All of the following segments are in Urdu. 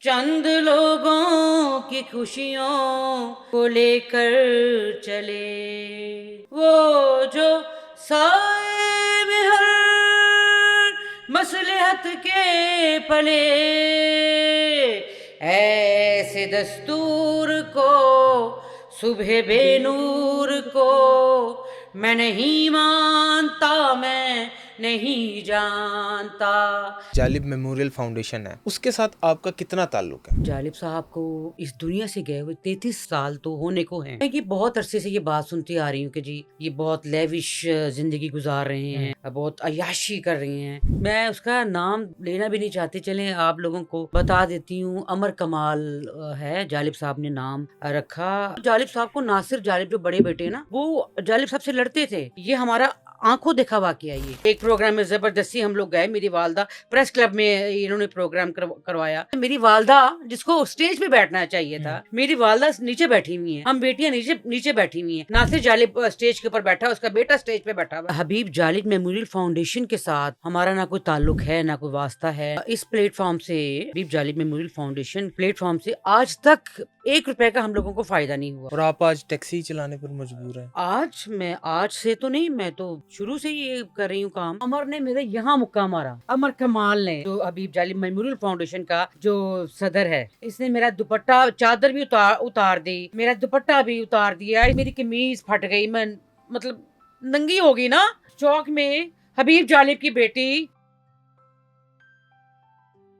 چند لوگوں کی خوشیوں کو لے کر چلے، وہ جو سائے میں ہر مصلحت کے پلے، ایسے دستور کو صبح بے نور کو میں نہیں مانتا، میں نہیں جانتا۔ جالب میموریل فاؤنڈیشن ہے، اس کے ساتھ آپ کا کتنا تعلق ہے؟ جالب صاحب کو اس دنیا سے گئے ہوئے 33 سال تو ہونے کو ہیں۔ میں بہت عرصے سے یہ بات سنتی آ رہی ہوں کہ جی یہ بہت لیوش زندگی گزار رہے ہیں، بہت عیاشی کر رہے ہیں۔ میں اس کا نام لینا بھی نہیں چاہتی، چلیں آپ لوگوں کو بتا دیتی ہوں۔ امر کمال ہے جالب صاحب نے نام رکھا۔ جالب صاحب کو ناصر جالب جو بڑے بیٹے ہیں نا، وہ جالب صاحب سے لڑتے تھے۔ یہ ہمارا آنکھوں دیکھا واقعہ ہے۔ یہ ایک پروگرام میں زبردستی ہم لوگ گئے، میری والدہ پریس کلب میں انہوں نے پروگرام کروایا۔ میری والدہ جس کو اسٹیج پہ بیٹھنا چاہیے تھا، میری والدہ نیچے بیٹھی ہوئی ہیں، ہم بیٹیاں نیچے بیٹھی ہوئی ہیں۔ ناصر جالب اسٹیج کے اوپر بیٹھا، اس کا بیٹا اسٹیج پہ بیٹھا ہوا۔ حبیب جالب میموریل فاؤنڈیشن کے ساتھ ہمارا نہ کوئی تعلق ہے نہ کوئی واسطہ ہے۔ اس پلیٹ فارم سے، حبیب جالب میموریل فاؤنڈیشن پلیٹ فارم سے آج تک 1 روپے کا ہم لوگوں کو فائدہ نہیں ہوا۔ اور آپ آج ٹیکسی چلانے پر مجبور ہیں؟ آج سے تو نہیں، میں تو شروع سے یہ کر رہی ہوں کام۔ امر نے میرے یہاں مکہ مارا، امر کمال نے، جو حبیب جالب میموریل فاؤنڈیشن کا جو صدر ہے، اس نے میرا دوپٹہ چادر بھی اتار دی، میرا دوپٹہ بھی اتار دیا، میری قمیض پھٹ گئی، میں مطلب ننگی ہوگی نا چوک میں۔ حبیب جالب کی بیٹی،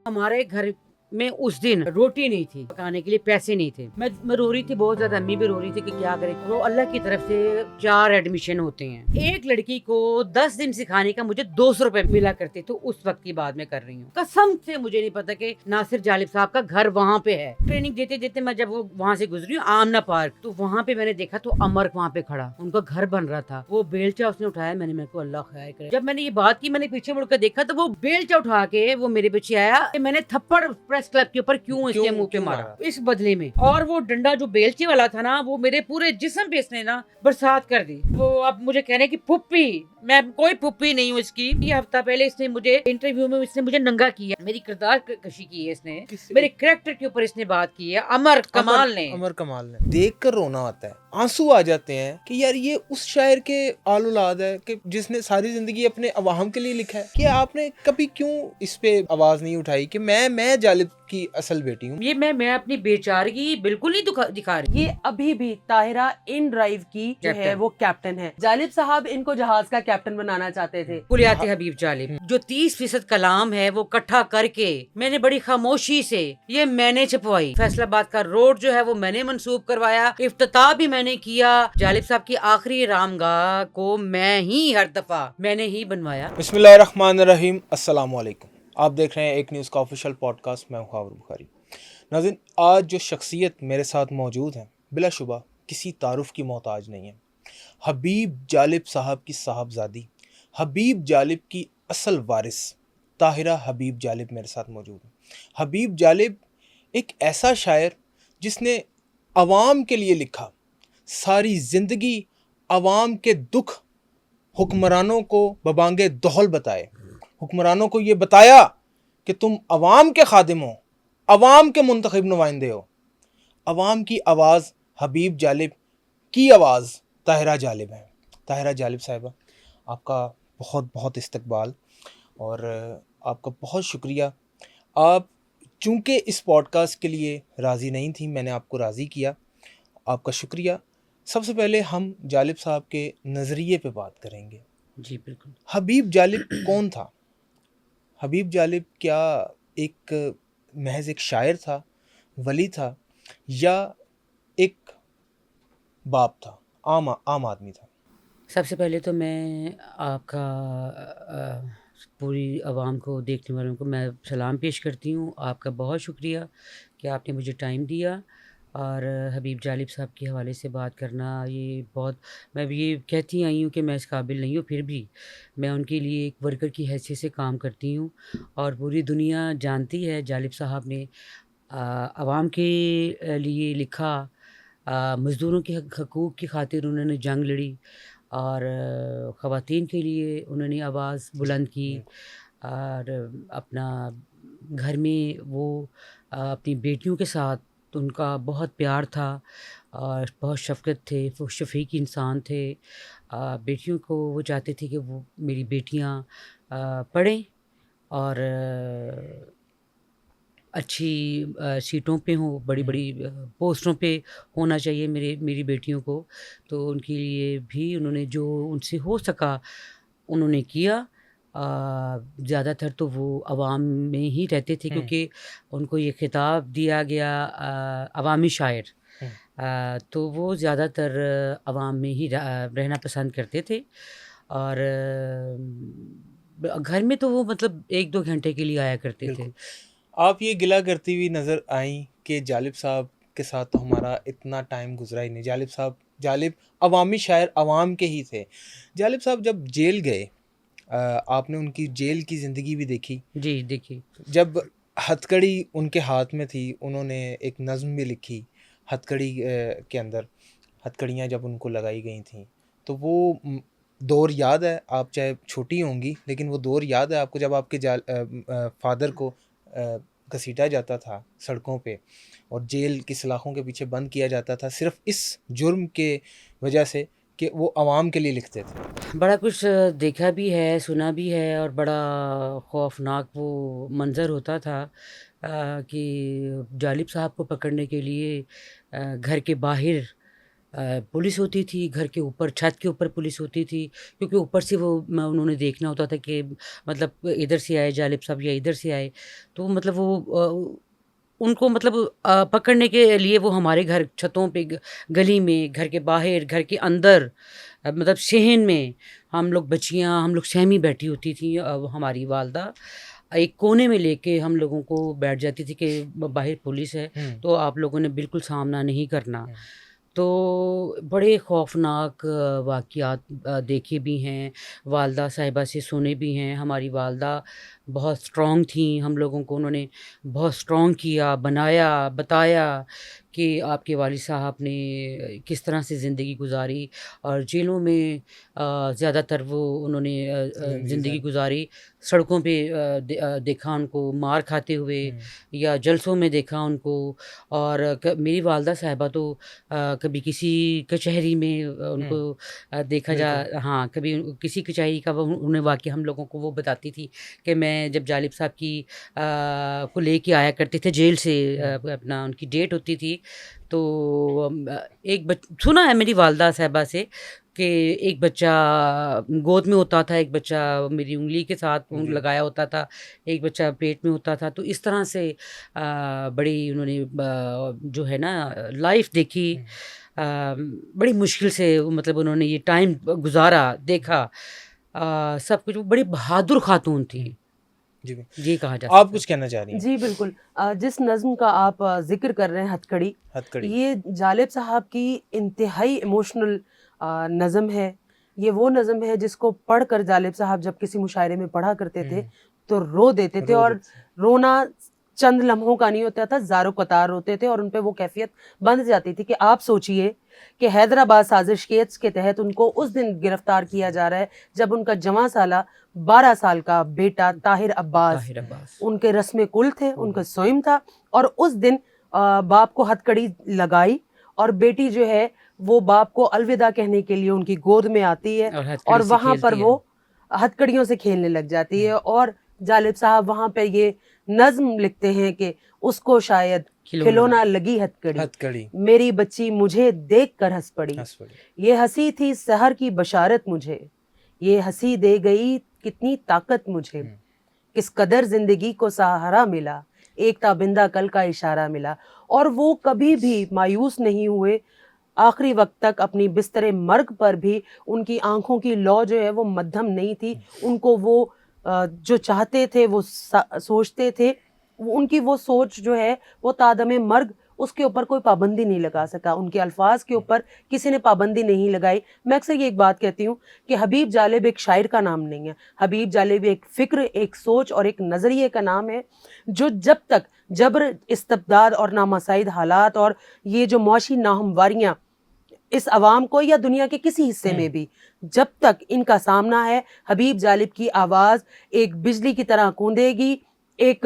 ہمارے گھر میں اس دن روٹی نہیں تھی، پکانے کے لیے پیسے نہیں تھے۔ میں رو رہی تھی بہت زیادہ، امی بھی رو رہی تھی کہ کیا کرے۔ وہ اللہ کی طرف سے 4 ایڈمیشن ہوتے ہیں، ایک لڑکی کو 10 دن سکھانے کا مجھے 200 روپے ملا کرتے، تو اس وقت کی بات میں کر رہی ہوں۔ قسم سے مجھے نہیں پتا کہ ناصر جالب صاحب کا گھر وہاں پہ ہے۔ ٹریننگ دیتے دیتے میں جب وہاں سے گزری ہوں آمنہ پارک، تو وہاں پہ میں نے دیکھا تو امر وہاں پہ کھڑا، ان کا گھر بن رہا تھا۔ وہ بیلچہ اس نے اٹھایا، میں نے میرے کو اللہ خیر کرے، جب میں نے یہ بات کی میں نے پیچھے مڑ کر دیکھا تو وہ بیلچہ اٹھا کے وہ میرے پیچھے آیا کہ میں نے تھپڑ پریس کلب کے اوپر کیوں اس کے منہ پہ مارا اس بدلے میں۔ اور وہ ڈنڈا جو بیلچے والا تھا نا، وہ میرے پورے جسم پہ اس نے نا برسات کر دی۔ وہ اب مجھے کہنے کی پھپھی، میں کوئی پھپھی نہیں ہوں اس کی۔ یہ ہفتہ پہلے اس نے مجھے انٹرویو میں اس نے مجھے ننگا کیا، میری کردار کشی کی ہے اس نے، میرے کریکٹر کے اوپر اس نے بات کی ہے، امر کمال نے۔ امر کمال نے دیکھ کر رونا آتا ہے، آنسو آ جاتے ہیں کہ یار یہ اس شاعر کے آل اولاد ہے کہ جس نے ساری زندگی اپنے عوام کے لیے لکھا ہے۔ کہ آپ نے کبھی کیوں اس پہ آواز نہیں اٹھائی کہ میں جالب کی اصل بیٹی ہوں؟ یہ میں اپنی بیچارگی بالکل نہیں دکھا رہی۔ یہ ابھی بھی طاہرہ ان ڈرائیو کی جو ہے وہ کیپٹن ہے۔ جالب صاحب ان کو جہاز کا کیپٹن بنانا چاہتے تھے۔ کلیات حبیب جالب جو 30% کلام ہے وہ اکٹھا کر کے میں نے بڑی خاموشی سے یہ میں نے چھپوائی۔ فیصل آباد کا روڈ جو ہے وہ میں نے منسوب کروایا، افتتاح بھی میں نے کیا۔ جالب صاحب کی آخری رام گاہ کو میں ہی ہر دفعہ میں نے ہی بنوایا۔ بسم اللہ الرحمن الرحیم، السلام علیکم۔ آپ دیکھ رہے ہیں ایک نیوز کا آفیشیل پوڈ کاسٹ، میں ہوں خاور بخاری۔ ناظرین، آج جو شخصیت میرے ساتھ موجود ہیں بلا شبہ کسی تعارف کی محتاج نہیں ہے۔ حبیب جالب صاحب کی صاحبزادی، حبیب جالب کی اصل وارث طاہرہ حبیب جالب میرے ساتھ موجود ہے۔ حبیب جالب ایک ایسا شاعر جس نے عوام کے لیے لکھا، ساری زندگی عوام کے دکھ حکمرانوں کو ببانگ دہل بتائے، حکمرانوں کو یہ بتایا کہ تم عوام کے خادم ہو، عوام کے منتخب نمائندے ہو۔ عوام کی آواز حبیب جالب کی آواز طاہرہ جالب ہے۔ طاہرہ جالب صاحبہ، آپ کا بہت بہت استقبال اور آپ کا بہت شکریہ۔ آپ چونکہ اس پوڈ کاسٹ کے لیے راضی نہیں تھیں، میں نے آپ کو راضی کیا، آپ کا شکریہ۔ سب سے پہلے ہم جالب صاحب کے نظریے پہ بات کریں گے۔ جی بالکل۔ حبیب جالب کون تھا؟ حبیب جالب کیا ایک محض ایک شاعر تھا، ولی تھا، یا ایک باپ تھا، عام آدمی تھا؟ سب سے پہلے تو میں آپ کا پوری عوام کو، دیکھنے والوں کو میں سلام پیش کرتی ہوں۔ آپ کا بہت شکریہ کہ آپ نے مجھے ٹائم دیا، اور حبیب جالب صاحب کے حوالے سے بات کرنا یہ بہت، میں بھی یہ کہتی آئی ہوں کہ میں اس قابل نہیں ہوں، پھر بھی میں ان کے لیے ایک ورکر کی حیثیت سے کام کرتی ہوں، اور پوری دنیا جانتی ہے جالب صاحب نے عوام کے لیے لکھا، مزدوروں کے حقوق کی خاطر انہوں نے جنگ لڑی، اور خواتین کے لیے انہوں نے آواز بلند کی، اور اپنا گھر میں وہ اپنی بیٹیوں کے ساتھ ان کا بہت پیار تھا اور بہت شفقت تھے، وہ شفیق انسان تھے. بیٹیوں کو وہ چاہتے تھے کہ وہ میری بیٹیاں پڑھیں اور اچھی سیٹوں پہ ہوں، بڑی بڑی پوسٹوں پہ ہونا چاہیے میری بیٹیوں کو. تو ان کے لیے بھی انہوں نے جو ان سے ہو سکا انہوں نے کیا. زیادہ تر تو وہ عوام میں ہی رہتے تھے کیونکہ ان کو یہ خطاب دیا گیا عوامی شاعر. تو وہ زیادہ تر عوام میں ہی رہنا پسند کرتے تھے. اور گھر میں تو وہ مطلب 1-2 گھنٹے کے لیے آیا کرتے تھے. آپ یہ گلہ کرتی ہوئی نظر آئیں کہ جالب صاحب کے ساتھ تو ہمارا اتنا ٹائم گزرا ہی نہیں. جالب عوامی شاعر عوام کے ہی تھے. جالب صاحب جب جیل گئے آپ نے ان کی جیل کی زندگی بھی دیکھی. جی دیکھیے، جب ہتھ کڑی ان کے ہاتھ میں تھی انہوں نے ایک نظم بھی لکھی ہتھ کڑی کے اندر. ہتھ کڑیاں جب ان کو لگائی گئی تھیں تو وہ دور یاد ہے. آپ چاہے چھوٹی ہوں گی لیکن وہ دور یاد ہے آپ کو جب آپ کے فادر کو گھسیٹا جاتا تھا سڑکوں پہ اور جیل کی سلاخوں کے پیچھے بند کیا جاتا تھا صرف اس جرم کے وجہ سے کہ وہ عوام کے لیے لکھتے تھے. بڑا کچھ دیکھا بھی ہے، سنا بھی ہے، اور بڑا خوفناک وہ منظر ہوتا تھا کہ جالب صاحب کو پکڑنے کے لیے گھر کے باہر پولیس ہوتی تھی، گھر کے اوپر چھت کے اوپر پولیس ہوتی تھی کیونکہ اوپر سے وہ انہوں نے دیکھنا ہوتا تھا کہ مطلب ادھر سے آئے جالب صاحب یا ادھر سے آئے. تو مطلب وہ ان کو مطلب پکڑنے کے لیے وہ ہمارے گھر چھتوں پہ، گلی میں، گھر کے باہر، گھر کے اندر، مطلب صحن میں ہم لوگ بچیاں، ہم لوگ سہمی بیٹھی ہوتی تھیں. ہماری والدہ ایک کونے میں لے کے ہم لوگوں کو بیٹھ جاتی تھی کہ باہر پولیس ہے تو آپ لوگوں نے بالکل سامنا نہیں کرنا. تو بڑے خوفناک واقعات دیکھے بھی ہیں، والدہ صاحبہ سے سنے بھی ہیں. ہماری والدہ بہت اسٹرانگ تھیں، ہم لوگوں کو انہوں نے بہت اسٹرانگ کیا، بنایا، بتایا کہ آپ کے والد صاحب نے کس طرح سے زندگی گزاری اور جیلوں میں زیادہ تر وہ انہوں نے زندگی گزاری. سڑکوں پہ دیکھا ان کو مار کھاتے ہوئے یا جلسوں میں دیکھا ان کو. اور میری والدہ صاحبہ تو کبھی کسی کچہری میں ان کو دیکھا ہاں کبھی کسی کچہری کا انہیں واقعہ ہم لوگوں کو وہ بتاتی تھی کہ میں جب جالب صاحب کی کو لے کے آیا کرتے تھے جیل سے، اپنا ان کی ڈیٹ ہوتی تھی تو سنا ہے میری والدہ صاحبہ سے کہ ایک بچہ گود میں ہوتا تھا، ایک بچہ میری انگلی کے ساتھ لگایا ہوتا تھا، ایک بچہ پیٹ میں ہوتا تھا. تو اس طرح سے بڑی انہوں نے جو ہے نا لائف دیکھی، بڑی مشکل سے مطلب انہوں نے یہ ٹائم گزارا، دیکھا سب کچھ. وہ بڑی بہادر خاتون تھی. جی کہا جا آپ کچھ کہنا چاہ رہی ہیں؟ جی بالکل. جس نظم کا آپ ذکر کر رہے ہیں ہتھ کڑی، یہ جالب صاحب کی انتہائی ایموشنل نظم ہے. یہ وہ نظم ہے جس کو پڑھ کر جالب صاحب جب کسی مشاعرے میں پڑھا کرتے تھے تو رو دیتے تھے، اور رونا چند لمحوں کا نہیں ہوتا تھا، زاروں قطار روتے تھے، اور ان پہ وہ کیفیت بند جاتی تھی کہ آپ سوچئے کہ حیدرآباد سازش کیس کے تحت ان کو اس دن گرفتار کیا جا رہا ہے جب ان کا جواں سالہ 12 سال کا بیٹا طاہر عباس ان کے رسم کل تھے، ان کا سوئم تھا، اور اس دن باپ کو ہتھ کڑی لگائی اور بیٹی جو ہے وہ باپ کو الوداع کہنے کے لیے ان کی گود میں آتی ہے اور وہاں پر وہ ہتھ کڑیوں سے کھیلنے لگ جاتی ہے. اور جالب صاحب وہاں پہ یہ نظم لکھتے ہیں کہ اس کو شاید کھلونا لگی ہتھ کڑی، میری بچی مجھے دیکھ کر ہنس پڑی، یہ ہنسی تھی سحر کی بشارت مجھے، یہ ہنسی دے گئی کتنی طاقت مجھے، کس قدر زندگی کو سہارا ملا، ایک تابندہ کل کا اشارہ ملا. اور وہ کبھی بھی مایوس نہیں ہوئے، آخری وقت تک اپنی بستر مرگ پر بھی ان کی آنکھوں کی لو جو ہے وہ مدھم نہیں تھی. ان کو وہ جو چاہتے تھے وہ سوچتے تھے، ان کی وہ سوچ جو ہے وہ تادم مرگ اس کے اوپر کوئی پابندی نہیں لگا سکا، ان کے الفاظ کے اوپر کسی نے پابندی نہیں لگائی. میں اکثر یہ ایک بات کہتی ہوں کہ حبیب جالب ایک شاعر کا نام نہیں ہے، حبیب جالب ایک فکر، ایک سوچ اور ایک نظریے کا نام ہے جو جب تک جبر، استبداد اور نامساعد حالات اور یہ جو معاشی ناہمواریاں اس عوام کو یا دنیا کے کسی حصے میں بھی جب تک ان کا سامنا ہے، حبیب جالب کی آواز ایک بجلی کی طرح گونجے گی، ایک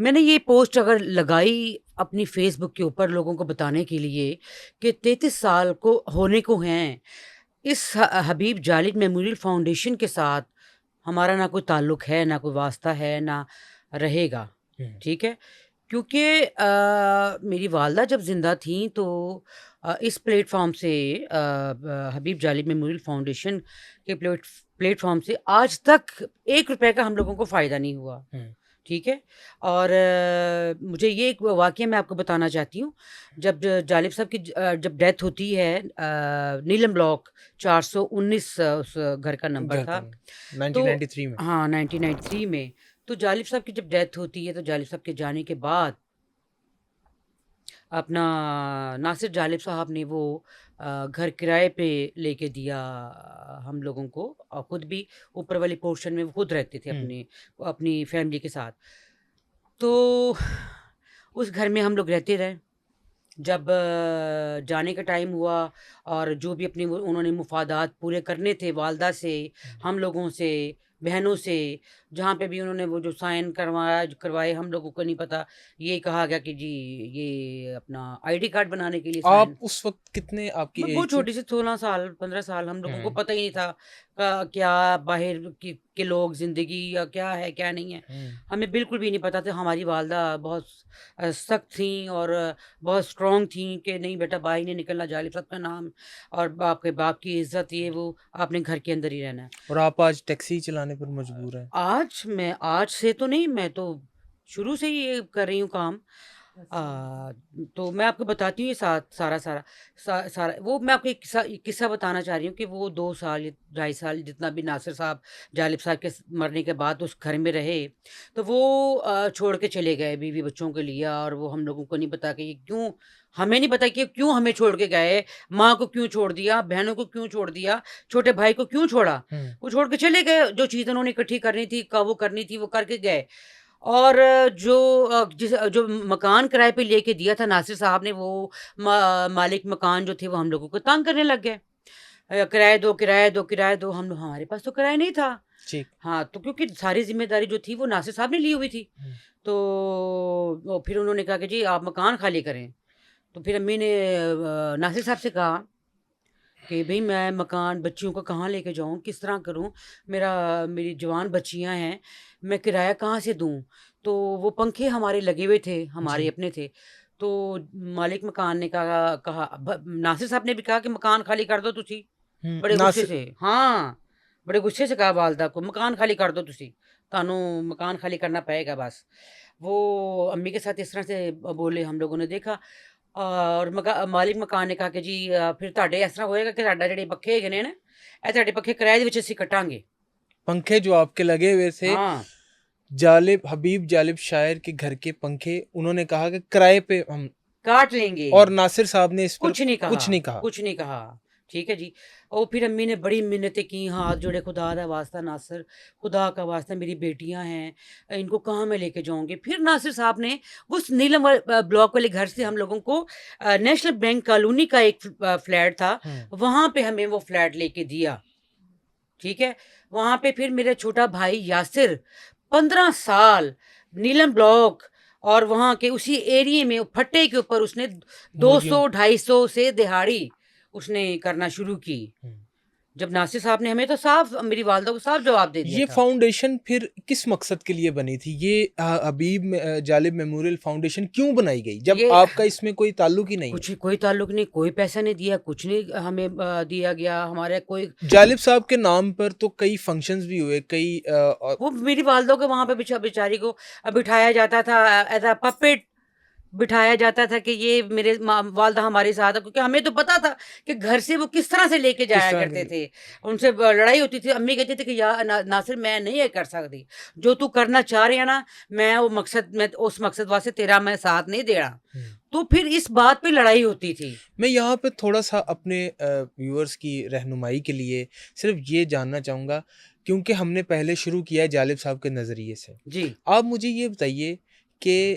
میں نے یہ پوسٹ اگر لگائی اپنی فیس بک کے اوپر لوگوں کو بتانے کے لیے کہ 33 سال کو ہونے کو ہیں اس حبیب جالب میموریل فاؤنڈیشن کے ساتھ ہمارا نہ کوئی تعلق ہے، نہ کوئی واسطہ ہے، نہ رہے گا، ٹھیک ہے، کیونکہ میری والدہ جب زندہ تھیں تو اس پلیٹ فارم سے حبیب جالب میموریل فاؤنڈیشن کے پلیٹ فارم سے آج تک 1 روپے کا ہم لوگوں کو فائدہ نہیں ہوا، ٹھیک ہے. اور مجھے یہ ایک واقعہ میں آپ کو بتانا چاہتی ہوں. جب جالب صاحب کی جب ڈیتھ ہوتی ہے، نیلم بلاک 419 اس گھر کا نمبر تھا، 1993 میں. ہاں 1993 میں. تو جالب صاحب کی جب ڈیتھ ہوتی ہے تو جالب صاحب کے جانے کے بعد اپنا ناصر جالب صاحب نے وہ گھر کرائے پہ لے کے دیا ہم لوگوں کو، اور خود بھی اوپر والی پورشن میں وہ خود رہتے تھے اپنی فیملی کے ساتھ. تو اس گھر میں ہم لوگ رہتے رہے. جب جانے کا ٹائم ہوا اور جو بھی اپنی انہوں نے مفادات پورے کرنے تھے والدہ سے، ہم لوگوں سے، بہنوں سے، جہاں پہ بھی انہوں نے وہ جو سائن کروائے ہم لوگوں کو نہیں پتا. یہ کہا گیا کہ جی یہ اپنا آئی ڈی کارڈ بنانے کے لیے آپ سائن. اس وقت کتنے آپ کی بہت چھوٹی سی 16 سال 15 سال، ہم لوگوں کو پتہ ہی نہیں تھا کیا باہر کے لوگ زندگی یا کیا ہے کیا نہیں ہے، ہمیں بالکل بھی نہیں پتا تھا. ہماری والدہ بہت سخت تھیں اور بہت اسٹرانگ تھیں کہ نہیں بیٹا باہر نہیں نکلنا، جالب صاحب کا نام اور باپ کے باپ کی عزت، یہ وہ آپ نے گھر کے اندر ہی رہنا ہے. اور آپ آج ٹیکسی چلانے پر مجبور ہیں. آج سے تو نہیں، میں تو شروع سے ہی یہ کر رہی ہوں کام. تو میں آپ کو بتاتی ہوں یہ سارا وہ میں آپ کو ایک قصہ بتانا چاہ رہی ہوں کہ وہ 2 سال 2.5 سال جتنا بھی ناصر صاحب جالب صاحب کے مرنے کے بعد اس گھر میں رہے، تو وہ چھوڑ کے چلے گئے بیوی بچوں کے لیے. اور وہ ہم لوگوں کو نہیں پتا کہ یہ کیوں، ہمیں نہیں پتا کہ کیوں ہمیں چھوڑ کے گئے، ماں کو کیوں چھوڑ دیا، بہنوں کو کیوں چھوڑ دیا، چھوٹے بھائی کو کیوں چھوڑا. وہ چھوڑ کے چلے گئے، جو چیز انہوں نے اکٹھی کرنی تھی وہ کرنی تھی وہ کر کے گئے. اور جو مکان کرائے پہ لے کے دیا تھا ناصر صاحب نے، وہ مالک مکان جو تھے وہ ہم لوگوں کو تنگ کرنے لگ گئے، کرایہ دو کرایہ دو کرایہ دو. ہمارے پاس تو کرایہ نہیں تھا. ہاں تو کیونکہ ساری ذمہ داری جو تھی وہ ناصر صاحب نے لی ہوئی تھی. تو پھر انہوں نے کہا کہ جی آپ مکان خالی کریں. تو پھر امی نے ناصر صاحب سے کہا کہ بھئی میں مکان بچیوں کو کہاں لے کے جاؤں، کس طرح کروں، میری جوان بچیاں ہیں، میں کرایہ کہاں سے دوں. تو وہ پنکھے ہمارے لگے ہوئے تھے، ہمارے اپنے تھے. تو مالک مکان نے کہا ناصر صاحب نے بھی کہا کہ مکان خالی کر دو تسی، بڑے غصے سے، ہاں بڑے غصے سے کہا والدہ کو مکان خالی کر دو تسی، تانوں مکان خالی کرنا پائے گا. بس وہ امی کے ساتھ اس طرح سے بولے، ہم لوگوں نے دیکھا. اور مالک مکان نے کہا کہ جی پھر تہاڈے اس طرح ہوئے گا کہ ساڈا جڑے پکھے ہیگے نے نا، اے تہاڈے پکھے کرائے دے وچ اسی کٹاں گے. پنکھے جو آپ کے لگے ہوئے تھے، حبیب جالب شاعر کے گھر کے پنکھے، انہوں نے کہا کہ کرائے پہ ہم کاٹ لیں گے. اور ناصر صاحب نے اس پر کچھ نہیں کہا. ٹھیک ہے جی. اور پھر امی نے بڑی منتیں کی، ہاتھ جوڑے، خدا دا واسطہ ناصر، خدا کا واسطہ میری بیٹیاں ہیں، ان کو کہاں میں لے کے جاؤں گی. پھر ناصر صاحب نے اس نیلم بلاک والے گھر سے ہم لوگوں کو نیشنل بینک کالونی کا ایک فلیٹ تھا، وہاں پہ ہمیں وہ فلیٹ لے کے دیا. ٹھیک ہے. وہاں پہ پھر میرا چھوٹا بھائی یاسر 15 سال نیلم بلاک اور وہاں کے اسی ایریے میں پھٹے کے اوپر اس نے 200-250 سے دہاڑی اس نے کرنا شروع کی. جب ناصر صاحب نے ہمیں تو صاف، میری والدہ کو صاف جواب دے دیا. یہ فاؤنڈیشن پھر کس مقصد کے لیے بنی تھی؟ یہ حبیب جالب میموریل فاؤنڈیشن کیوں بنائی گئی جب آپ کا اس میں کوئی تعلق ہی نہیں؟ کوئی تعلق نہیں، کوئی پیسہ نہیں دیا، کچھ نہیں ہمیں دیا گیا. ہمارے کوئی جالب صاحب کے نام پر تو کئی فنکشنز بھی ہوئے، کئی وہ میری والدہ کو وہاں پہ بیچاری کو بٹھایا جاتا تھا ایز اے پپٹ، بٹھایا جاتا تھا کہ یہ میرے والدہ ہمارے ساتھ، کیونکہ ہمیں تو پتا تھا کہ گھر سے وہ کس طرح سے لے کے جایا کرتے تھے. ان سے لڑائی ہوتی تھی. امی کہتی تھی کہ یا ناصر میں نہیں یہ کر سکتی، جو تو کرنا چاہ رہی ہے نا، میں اس مقصد واسطے تیرا میں ساتھ نہیں دے رہا. تو پھر اس بات پہ لڑائی ہوتی تھی. میں یہاں پہ تھوڑا سا اپنے ویورز کی رہنمائی کے لیے صرف یہ جاننا چاہوں گا، کیونکہ ہم نے پہلے شروع کیا ہے جالب صاحب کے نظریے سے. جی آپ مجھے یہ بتائیے کہ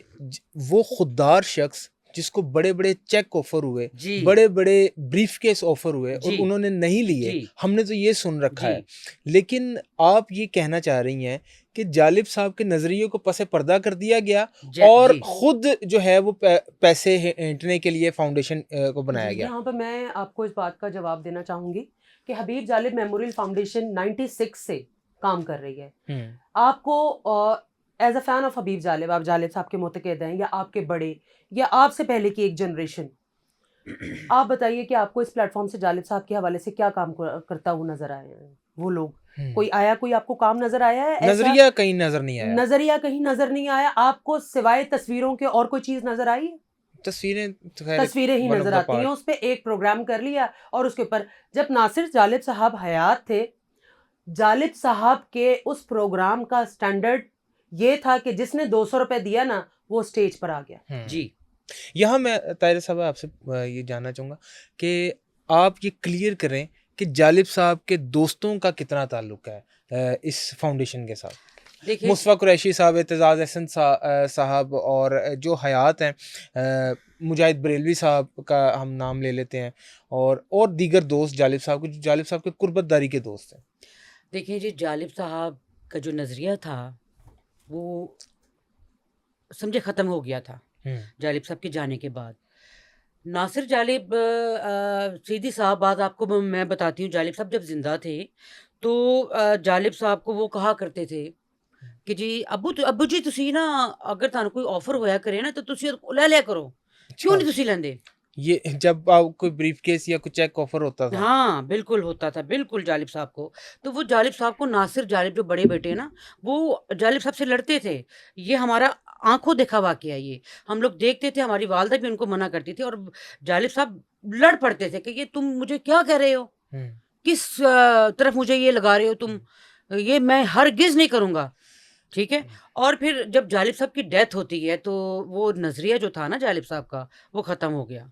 وہ خوددار شخص جس کو بڑے بڑے چیک آفر ہوئے, جی بڑے بڑے بریف کیس آفر ہوئے اور جی انہوں نے نہیں لیے, جی ہم نے تو یہ سن رکھا جی ہے. لیکن آپ یہ کہنا چاہ رہی ہیں کہ جالب صاحب کے نظریے کو پس پردہ کر دیا گیا اور جی خود جو ہے وہ پیسے ہینٹنے کے لیے فاؤنڈیشن کو بنایا گیا. یہاں پہ میں آپ کو اس بات کا جواب دینا چاہوں گی کہ حبیب جالب میموریل فاؤنڈیشن 96 سے کام کر رہی ہے. آپ کو ایز اے فین آف حبیب جالب, آپ جالب صاحب کے معتقد ہیں یا آپ کے بڑے یا آپ سے پہلے کی ایک جنریشن, آپ بتائیے کہ آپ کو اس پلیٹ فارم سے جالب صاحب کے حوالے سے کیا کام کرتا ہوا نظر آئے ہیں وہ لوگ؟ کوئی آیا, کوئی آپ کو کام نظر آیا ہے؟ نظریہ کہیں نظر نہیں آیا, نظریہ کہیں نظر نہیں آیا. آپ کو سوائے تصویروں کے اور کوئی چیز نظر آئی؟ تصویریں ہی نظر آتی ہیں. اس پہ ایک پروگرام کر لیا اور اس کے اوپر, جب ناصر جالب صاحب حیات تھے, جالب صاحب کے اس پروگرام کا سٹینڈرڈ یہ تھا کہ جس نے 200 روپے دیا نا وہ اسٹیج پر آ گیا. جی یہاں میں طاہر صاحب آپ سے یہ جاننا چاہوں گا کہ آپ یہ کلیئر کریں کہ جالب صاحب کے دوستوں کا کتنا تعلق ہے اس فاؤنڈیشن کے ساتھ. مصطفیٰ قریشی صاحب, اعتزاز احسن صاحب اور جو حیات ہیں, مجاہد بریلوی صاحب کا ہم نام لے لیتے ہیں, اور دیگر دوست جالب صاحب کے جو جالب صاحب کے قربت داری کے دوست ہیں. دیکھیں جی, جالب صاحب کا جو نظریہ تھا وہ سمجھے ختم ہو گیا تھا جالب صاحب کے جانے کے بعد. ناصر جالب, سیدھی صاحب بات آپ کو میں بتاتی ہوں, جالب صاحب جب زندہ تھے تو جالب صاحب کو وہ کہا کرتے تھے کہ جی ابو جی تسی نا اگر تانوں کوئی آفر ہویا کرے نا تو تسی لے لیا کرو, کیوں نہیں تسی لیندے؟ یہ جب آپ کوئی بریف کیس یا کوئی چیک آفر ہوتا تھا, ہاں بالکل ہوتا تھا, بالکل جالب صاحب کو. تو وہ جالب صاحب کو ناصر جالب جو بڑے بیٹے ہیں نا, وہ جالب صاحب سے لڑتے تھے. یہ ہمارا آنکھوں دیکھا واقعہ, یہ ہم لوگ دیکھتے تھے, ہماری والدہ بھی ان کو منع کرتی تھی, اور جالب صاحب لڑ پڑتے تھے کہ یہ تم مجھے کیا کہہ رہے ہو, کس طرف مجھے یہ لگا رہے ہو تم, یہ میں ہرگز نہیں کروں گا. ٹھیک ہے. اور پھر جب جالب صاحب کی ڈیتھ ہوتی ہے تو وہ نظریہ جو تھا نا جالب صاحب کا وہ ختم ہو گیا,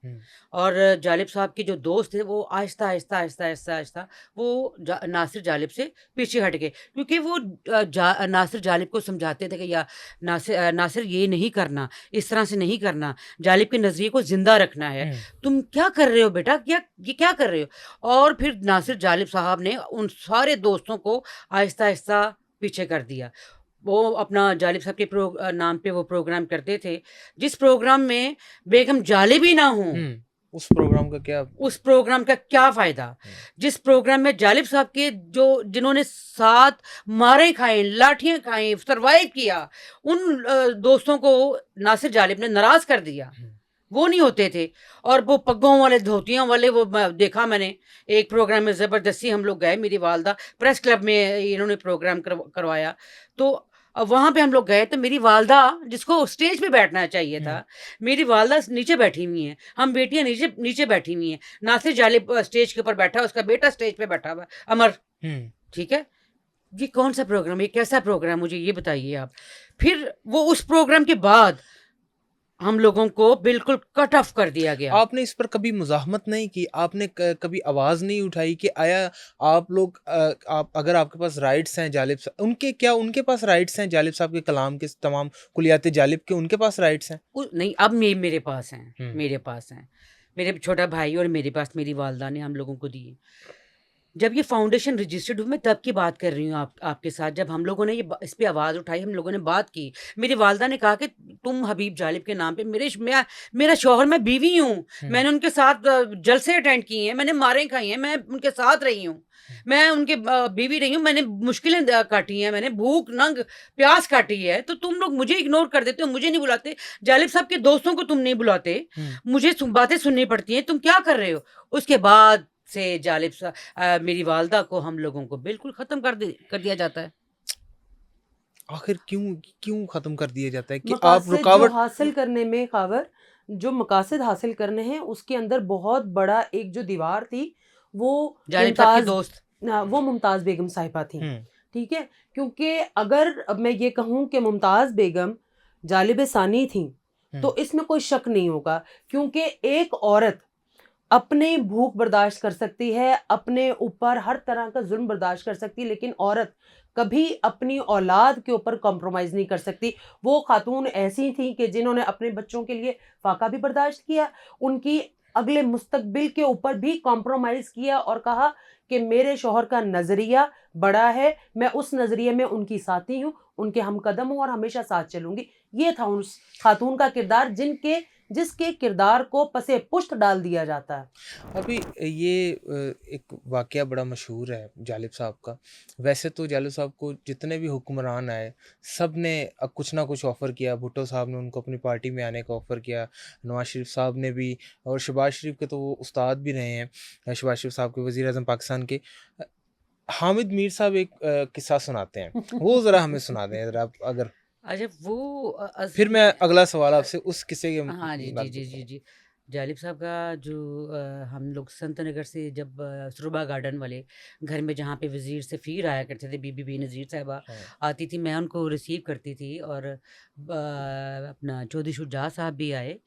اور جالب صاحب کے جو دوست تھے وہ آہستہ آہستہ آہستہ آہستہ آہستہ وہ ناصر جالب سے پیچھے ہٹ گئے, کیونکہ وہ ناصر جالب کو سمجھاتے تھے کہ یا ناصر یہ نہیں کرنا, اس طرح سے نہیں کرنا, جالب کے نظریے کو زندہ رکھنا ہے, تم کیا کر رہے ہو بیٹا, یہ کیا کر رہے ہو. اور پھر ناصر جالب صاحب نے ان سارے دوستوں کو آہستہ آہستہ پیچھے کر دیا. وہ اپنا جالب صاحب کے نام پہ وہ پروگرام کرتے تھے, جس پروگرام میں بیگم جالب ہی نہ ہوں, اس پروگرام کا کیا فائدہ. جس پروگرام میں جالب صاحب کے جنہوں نے 7 مارے کھائیں, لاٹھیاں کھائیں, سروائیو کیا, ان دوستوں کو ناصر جالب نے ناراض کر دیا, وہ نہیں ہوتے تھے. اور وہ پگوں والے, دھوتیاں والے, وہ دیکھا میں نے ایک پروگرام میں, زبردستی ہم لوگ گئے, میری والدہ پریس کلب میں انہوں نے پروگرام کروایا, تو وہاں پہ ہم لوگ گئے تو میری والدہ, جس کو اسٹیج پہ بیٹھنا چاہیے تھا, میری والدہ نیچے بیٹھی ہوئی ہیں, ہم بیٹیاں نیچے بیٹھی ہوئی ہیں, ناصر جالب اسٹیج کے اوپر بیٹھا, اس کا بیٹا اسٹیج پہ بیٹھا ہوا امر. ٹھیک ہے, یہ کون سا پروگرام, یہ کیسا پروگرام, مجھے یہ بتائیے آپ. پھر وہ اس پروگرام کے بعد ہم لوگوں کو بالکل کٹ آف کر دیا گیا. آپ نے اس پر کبھی مزاحمت نہیں کی, آپ نے کبھی آواز نہیں اٹھائی کہ آیا آپ لوگ, اگر آپ کے پاس رائٹس ہیں جالب صاحب, ان کے پاس رائٹس ہیں جالب صاحب کے کلام کے تمام کلیات جالب کے, ان کے پاس رائٹس ہیں؟ نہیں, اب میرے پاس ہیں, میرے چھوٹا بھائی اور میرے پاس میری والدہ نے ہم لوگوں کو دیے. جب یہ فاؤنڈیشن رجسٹرڈ ہوئی, میں تب کی بات کر رہی ہوں آپ کے ساتھ, جب ہم لوگوں نے اس پہ آواز اٹھائی, ہم لوگوں نے بات کی, میری والدہ نے کہا کہ تم حبیب جالب کے نام پہ, میرا شوہر, میں بیوی ہوں, میں نے ان کے ساتھ جلسے اٹینڈ کیے ہیں, میں نے ماریں کھائی ہیں, میں ان کے ساتھ رہی ہوں, میں ان کے بیوی رہی ہوں, میں نے مشکلیں کاٹی ہیں, میں نے بھوک ننگ پیاس کاٹی ہے, تو تم لوگ مجھے اگنور کر دیتے ہو, مجھے نہیں بلاتے, جالب صاحب کے دوستوں کو تم نہیں بلاتے, مجھے باتیں سننی پڑتی ہیں, تم کیا کر رہے ہو. اس کے بعد سے جالب صاحب, میری والدہ کو, ہم لوگوں کو بالکل ختم کر دیا جاتا ہے. آخر کیوں ختم کر دیا جاتا ہے کہ آپ رکاوٹ حاصل کرنے میں, خاور جو مقاصد حاصل کرنے ہیں اس کے اندر بہت بڑا ایک جو دیوار تھی وہ جالب صاحب کے دوست, وہ ممتاز بیگم صاحبہ تھیں. ٹھیک ہے, کیونکہ اگر میں یہ کہوں کہ ممتاز بیگم جالب ثانی تھیں تو اس میں کوئی شک نہیں ہوگا, کیونکہ ایک عورت اپنے بھوک برداشت کر سکتی ہے, اپنے اوپر ہر طرح کا ظلم برداشت کر سکتی, لیکن عورت کبھی اپنی اولاد کے اوپر کمپرومائز نہیں کر سکتی. وہ خاتون ایسی تھیں کہ جنہوں نے اپنے بچوں کے لیے فاقہ بھی برداشت کیا, ان کی اگلے مستقبل کے اوپر بھی کمپرومائز کیا اور کہا کہ میرے شوہر کا نظریہ بڑا ہے, میں اس نظریے میں ان کی ساتھی ہوں, ان کے ہم قدم ہوں اور ہمیشہ ساتھ چلوں گی. یہ تھا اس خاتون کا کردار جس کے کردار کو پسے پشت ڈال دیا جاتا ہے. ابھی یہ ایک واقعہ بڑا مشہور ہے جالب صاحب کا. ویسے تو جالب صاحب کو جتنے بھی حکمران آئے سب نے کچھ نہ کچھ آفر کیا. بھٹو صاحب نے ان کو اپنی پارٹی میں آنے کا آفر کیا, نواز شریف صاحب نے بھی, اور شہباز شریف کے تو وہ استاد بھی رہے ہیں, شہباز شریف صاحب کے وزیر اعظم پاکستان کے. حامد میر صاحب ایک قصہ سناتے ہیں, وہ ذرا ہمیں سنا دیں ذرا اگر. اچھا وہ پھر میں اگلا سوال آپ سے اس قصے کے. ہاں جی. جالب صاحب کا جو ہم لوگ سنت نگر سے جب سربا گارڈن والے گھر میں جہاں پہ وزیر سفیر آیا کرتے تھے, بی بی بی نذیر صاحبہ آتی تھی, میں ان کو ریسیو کرتی تھی, اور اپنا چودھری شجاع صاحب بھی آئے.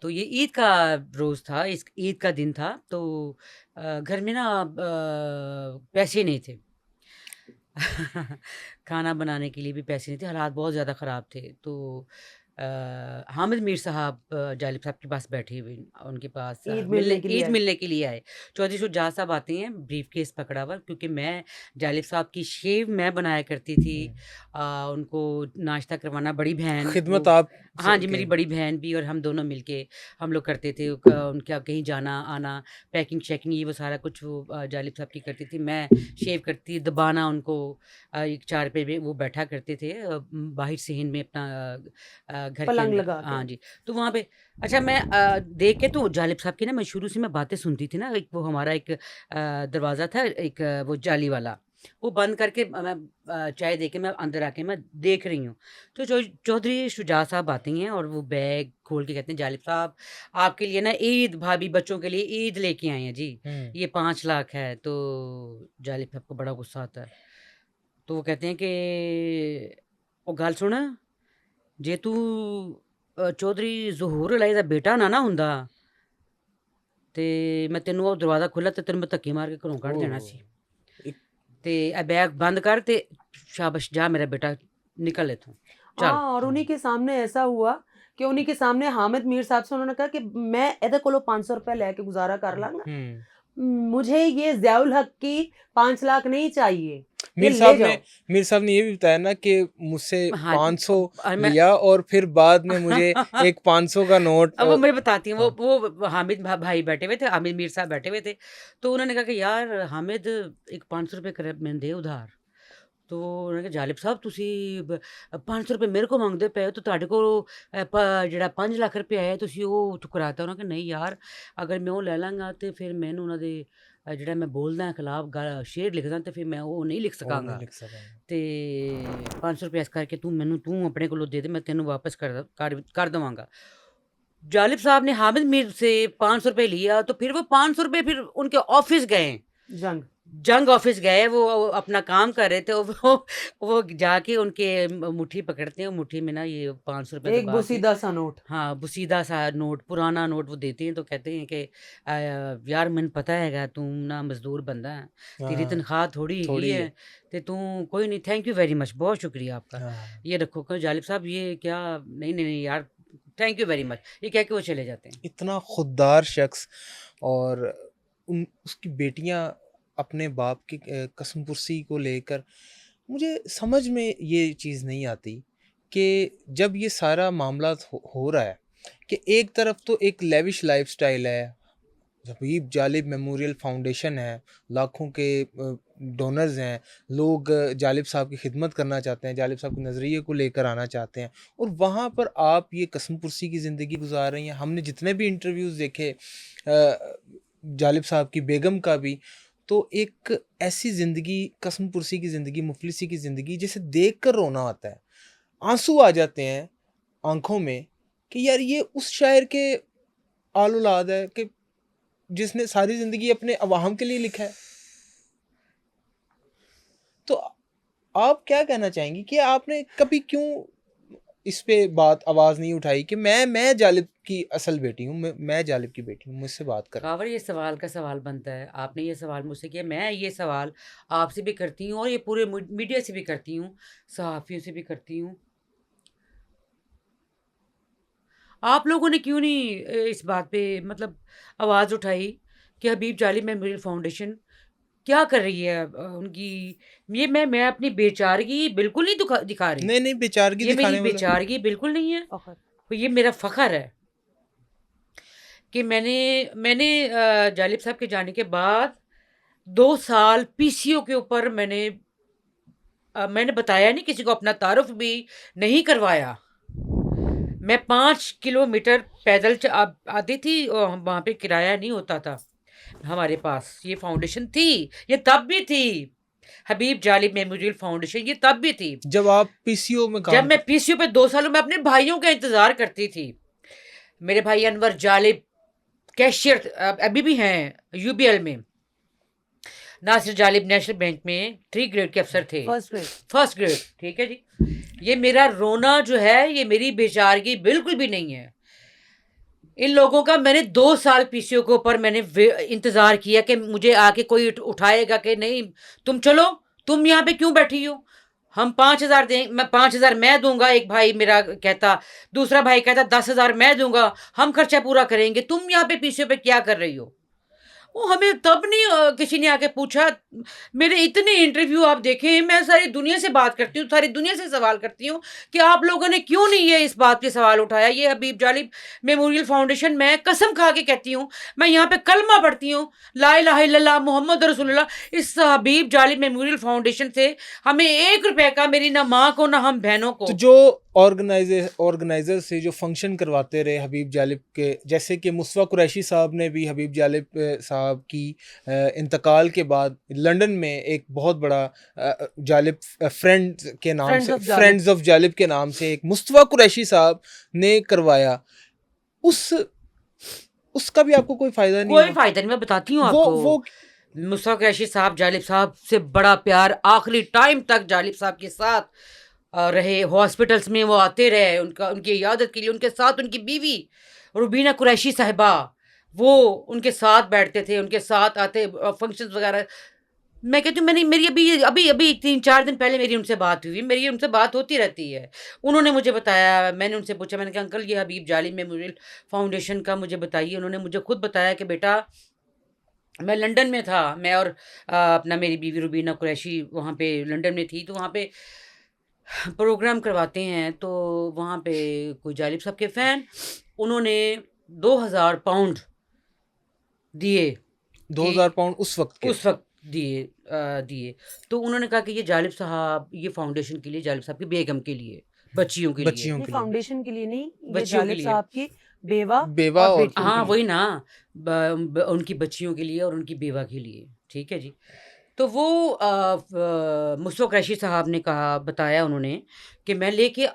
تو یہ عید کا روز تھا, اس عید کا دن تھا, تو گھر میں نا پیسے نہیں تھے کھانا بنانے کے لیے بھی پیسے نہیں تھے, حالات بہت زیادہ خراب تھے. تو حامد میر صاحب جالب صاحب کے پاس بیٹھے ہوئے, ان کے پاس عید ملنے کے لیے آئے. چودھری شجاع صاحب آتے ہیں, بریف کیس پکڑا ہوا, کیونکہ میں جالب صاحب کی شیو میں بنایا کرتی تھی, ان کو ناشتہ کروانا, بڑی بہن خدمت آپ. ہاں جی, میری بڑی بہن بھی, اور ہم دونوں مل کے ہم لوگ کرتے تھے. ان کا کہیں جانا آنا, پیکنگ شیکنگ, یہ وہ سارا کچھ وہ جالب صاحب کی کرتی تھی. میں شیو کرتی, دبانا ان کو, ایک چار پہ وہ بیٹھا کرتے تھے باہر صحن میں اپنا گھر کے اندر. ہاں جی, تو وہاں پہ اچھا میں دیکھ کے تو جالب صاحب کی نا, میں شروع سے میں باتیں سنتی تھی نا, ایک وہ ہمارا ایک دروازہ تھا, ایک وہ جالی والا, وہ بند کر کے میں چائے دے کے میں اندر آ کے میں دیکھ رہی ہوں. تو چودھری شجاع صاحب آتے ہیں اور وہ بیگ کھول کے کہتے ہیں, جالب صاحب آپ کے لیے نا عید, بھابھی بچوں کے لیے عید لے کے آئے ہیں جی, یہ 5 لاکھ ہے. تو جالب صاحب کو بڑا غصہ آتا ہے, تو وہ کہتے ہیں کہ وہ گل سن, جے تو چودھری ظہور علیہ دا بیٹا نہ ہوندا تے میں تینوں وہ دروازہ کھلا تے تینوں میں دھکے مار کے گھروں کڈ دینا سی, تے اے بیگ بند کر تے شاباش جا میرا بیٹا نکل اتھوں. ہاں, اور انہی کے سامنے ایسا ہوا کہ انہی کے سامنے حامد میر صاحب سے انہوں نے کہا کہ میں ایدے کولو 500 روپے لے کے گزارا کر لاں گا, مجھے یہ ضیاء الحق کی 5 لاکھ نہیں چاہیے. میر صاحب نے یہ بھی بتایا نا کہ مجھ سے 500 لیا اور پھر بعد میں مجھے ایک 500 کا نوٹ. اب وہ میں بتاتی ہوں, وہ حامد بھائی بیٹھے ہوئے تھے, حامد میر صاحب بیٹھے ہوئے تھے, تو انہوں نے کہا کہ یار حامد ایک 500 روپے کر میں دے ادھار. تو انہوں نے کہا جالب صاحب تسی 500 روپے میرے کو منگتے پے تو تہاڈے کو جڑا 5 لاکھ روپے آیا تسی وہ ٹکراتا. انہوں نے کہا نہیں یار, اگر میں وہ لے لاں گا تو پھر مینوں انہوں دے جڑا میں بولدا ہاں خلاف شعر لکھدا تو پھر میں وہ نہیں لکھ سکاں گا. تے 500 روپے اس کر کے تو اپنے کولوں دے دے, میں تینوں واپس کر دواں گا. جالب صاحب نے حامد میر سے 500 روپے لیا, تو پھر وہ 500 روپے پھر ان کے آفس گئے, جنگ آفس گئے, وہ اپنا کام کر رہے تھے. وہ جا کے ان کے مٹھی پکڑتے ہیں, مٹھی میں نا یہ 500 روپے ایک بوسیدہ سا نوٹ, ہاں بوسیدہ سا نوٹ, پرانا نوٹ وہ دیتے ہیں. تو کہتے ہیں کہ یار من پتہ ہے گا تم نا مزدور بندہ ہے, تیری تنخواہ تھوڑی ہے, تے تم کوئی نہیں, تھینک یو ویری مچ, بہت شکریہ آپ کا, یہ رکھو. کہ جالب صاحب یہ کیا, نہیں یار تھینک یو ویری مچ, یہ کہہ کے وہ چلے جاتے ہیں. اتنا خوددار شخص, اور اس کی بیٹیاں اپنے باپ کی قسم پرسی کو لے کر, مجھے سمجھ میں یہ چیز نہیں آتی کہ جب یہ سارا معاملات ہو رہا ہے کہ ایک طرف تو ایک لیوش لائف سٹائل ہے, حبیب جالب میموریل فاؤنڈیشن ہے, لاکھوں کے ڈونرز ہیں, لوگ جالب صاحب کی خدمت کرنا چاہتے ہیں, جالب صاحب کے نظریے کو لے کر آنا چاہتے ہیں, اور وہاں پر آپ یہ قسم پرسی کی زندگی گزار رہی ہیں. ہم نے جتنے بھی انٹرویوز دیکھے جالب صاحب کی بیگم کا بھی, تو ایک ایسی زندگی, قسم پرسی کی زندگی, مفلسی کی زندگی, جسے دیکھ کر رونا آتا ہے, آنسو آ جاتے ہیں آنکھوں میں کہ یار یہ اس شاعر کے آل اولاد ہے کہ جس نے ساری زندگی اپنے عوام کے لیے لکھا ہے. تو آپ کیا کہنا چاہیں گی کہ آپ نے کبھی کیوں اس پہ بات آواز نہیں اٹھائی کہ میں جالب کی اصل بیٹی ہوں, میں جالب کی بیٹی ہوں, مجھ سے بات کر. خاور یہ سوال کا سوال بنتا ہے, آپ نے یہ سوال مجھ سے کیا, میں یہ سوال آپ سے بھی کرتی ہوں اور یہ پورے میڈیا سے بھی کرتی ہوں, صحافیوں سے بھی کرتی ہوں. آپ لوگوں نے کیوں نہیں اس بات پہ مطلب آواز اٹھائی کہ حبیب جالب میموریل فاؤنڈیشن کیا کر رہی ہے ان کی. یہ میں اپنی بیچارگی بالکل نہیں دکھا رہی, نہیں بیچارگی یہ دکھانے میری والا بیچارگی بالکل نہیں ہے, فخر یہ میرا فخر ہے کہ میں نے جالب صاحب کے جانے کے بعد 2 سال پی سی او کے اوپر میں نے بتایا نہیں کسی کو, اپنا تعارف بھی نہیں کروایا. میں 5 کلومیٹر پیدل آتی تھی, وہاں پہ کرایہ نہیں ہوتا تھا ہمارے پاس. یہ فاؤنڈیشن تھی, یہ تب بھی تھی, حبیب جالب میموریل فاؤنڈیشن یہ تب بھی تھی جب آپ پی سی او میں جب میں پی سی او پہ 2 سالوں میں اپنے بھائیوں کا انتظار کرتی تھی. میرے بھائی انور جالب کیشیئر ابھی بھی ہیں یو بی ایل میں, ناصر جالب نیشنل بینک میں 3 گریڈ کے افسر تھے, فرسٹ گریڈ. ٹھیک ہے جی, یہ میرا رونا جو ہے یہ میری بیچارگی بالکل بھی نہیں ہے. ان لوگوں کا میں نے 2 سال پی سی او کے اوپر میں نے انتظار کیا کہ مجھے آ کے کوئی اٹھائے گا کہ نہیں تم چلو, تم یہاں پہ کیوں بیٹھی ہو, ہم 5,000 دیں, میں 5,000 میں دوں گا, ایک بھائی میرا کہتا, دوسرا بھائی کہتا 10,000 میں دوں گا, ہم خرچہ پورا کریں گے, تم یہاں پہ پی سی او پہ کیا کر رہی ہو. وہ ہمیں تب نہیں کسی نے آ کے پوچھا. میرے اتنے انٹرویو آپ دیکھیں, میں ساری دنیا سے بات کرتی ہوں, ساری دنیا سے سوال کرتی ہوں کہ آپ لوگوں نے کیوں نہیں یہ اس بات پہ سوال اٹھایا. یہ حبیب جالب میموریل فاؤنڈیشن, میں قسم کھا کے کہتی ہوں, میں یہاں پہ کلمہ پڑھتی ہوں لا الہ الا اللہ محمد رسول اللہ. اس حبیب جالب میموریل فاؤنڈیشن سے ہمیں 1 روپے کا, میری نہ ماں کو نہ ہم بہنوں کو. تو جو آرگنائزر سے جو فنکشن کرواتے رہے حبیب جالب کے, جیسے کہ مصطفیٰ قریشی صاحب نے بھی حبیب جالب صاحب کی انتقال کے بعد لنڈن میں ایک بہت بڑا جالب فرینڈز آف جالب کے نام سے ایک مصطفیٰ قریشی صاحب نے کروایا. اس کا بھی آپ کو کوئی فائدہ نہیں, کوئی فائدہ نہیں. میں بتاتی ہوں آپ کو, مصطفیٰ قریشی صاحب جالب صاحب سے بڑا پیار, آخری ٹائم تک جالب صاحب کے ساتھ رہے, ہاسپٹلس میں وہ آتے رہے ان کی عیادت کے لیے. ان کے ساتھ ان کی بیوی روبینہ قریشی صاحبہ, وہ ان کے ساتھ بیٹھتے تھے, ان کے ساتھ آتے فنکشنز وغیرہ. میں کہتی ہوں, میری ابھی 3-4 دن پہلے میری ان سے بات ہوئی, میری ان سے بات ہوتی رہتی ہے. انہوں نے مجھے بتایا, میں نے ان سے پوچھا, میں نے کہا انکل یہ حبیب جالب میموریل فاؤنڈیشن کا مجھے بتائیے. انہوں نے مجھے خود بتایا کہ بیٹا میں لنڈن میں تھا, میں اور اپنا میری بیوی روبینہ قریشی وہاں پہ لنڈن میں تھی, تو وہاں پہ پروگرام کرواتے ہیں, تو وہاں پہ کوئی جالب صاحب کے فین, انہوں نے 2,000 پاؤنڈ دیے. 2,000 پاؤنڈ اس وقت دیے. تو انہوں نے کہا کہ یہ جالب صاحب, یہ فاؤنڈیشن کے لیے, جالب صاحب کی بیگم کے لیے, بچیوں کے لیے, فاؤنڈیشن کے لیے نہیں, بچیوں کے لیے, صاحب کی بیوہ اور ہاں وہی نا, ان کی بچیوں کے لیے اور ان کی بیوہ کے لیے. ٹھیک ہے جی. تو وہ مصطفیٰ قریشی صاحب نے بتایا انہوں نے کہ میں لے کے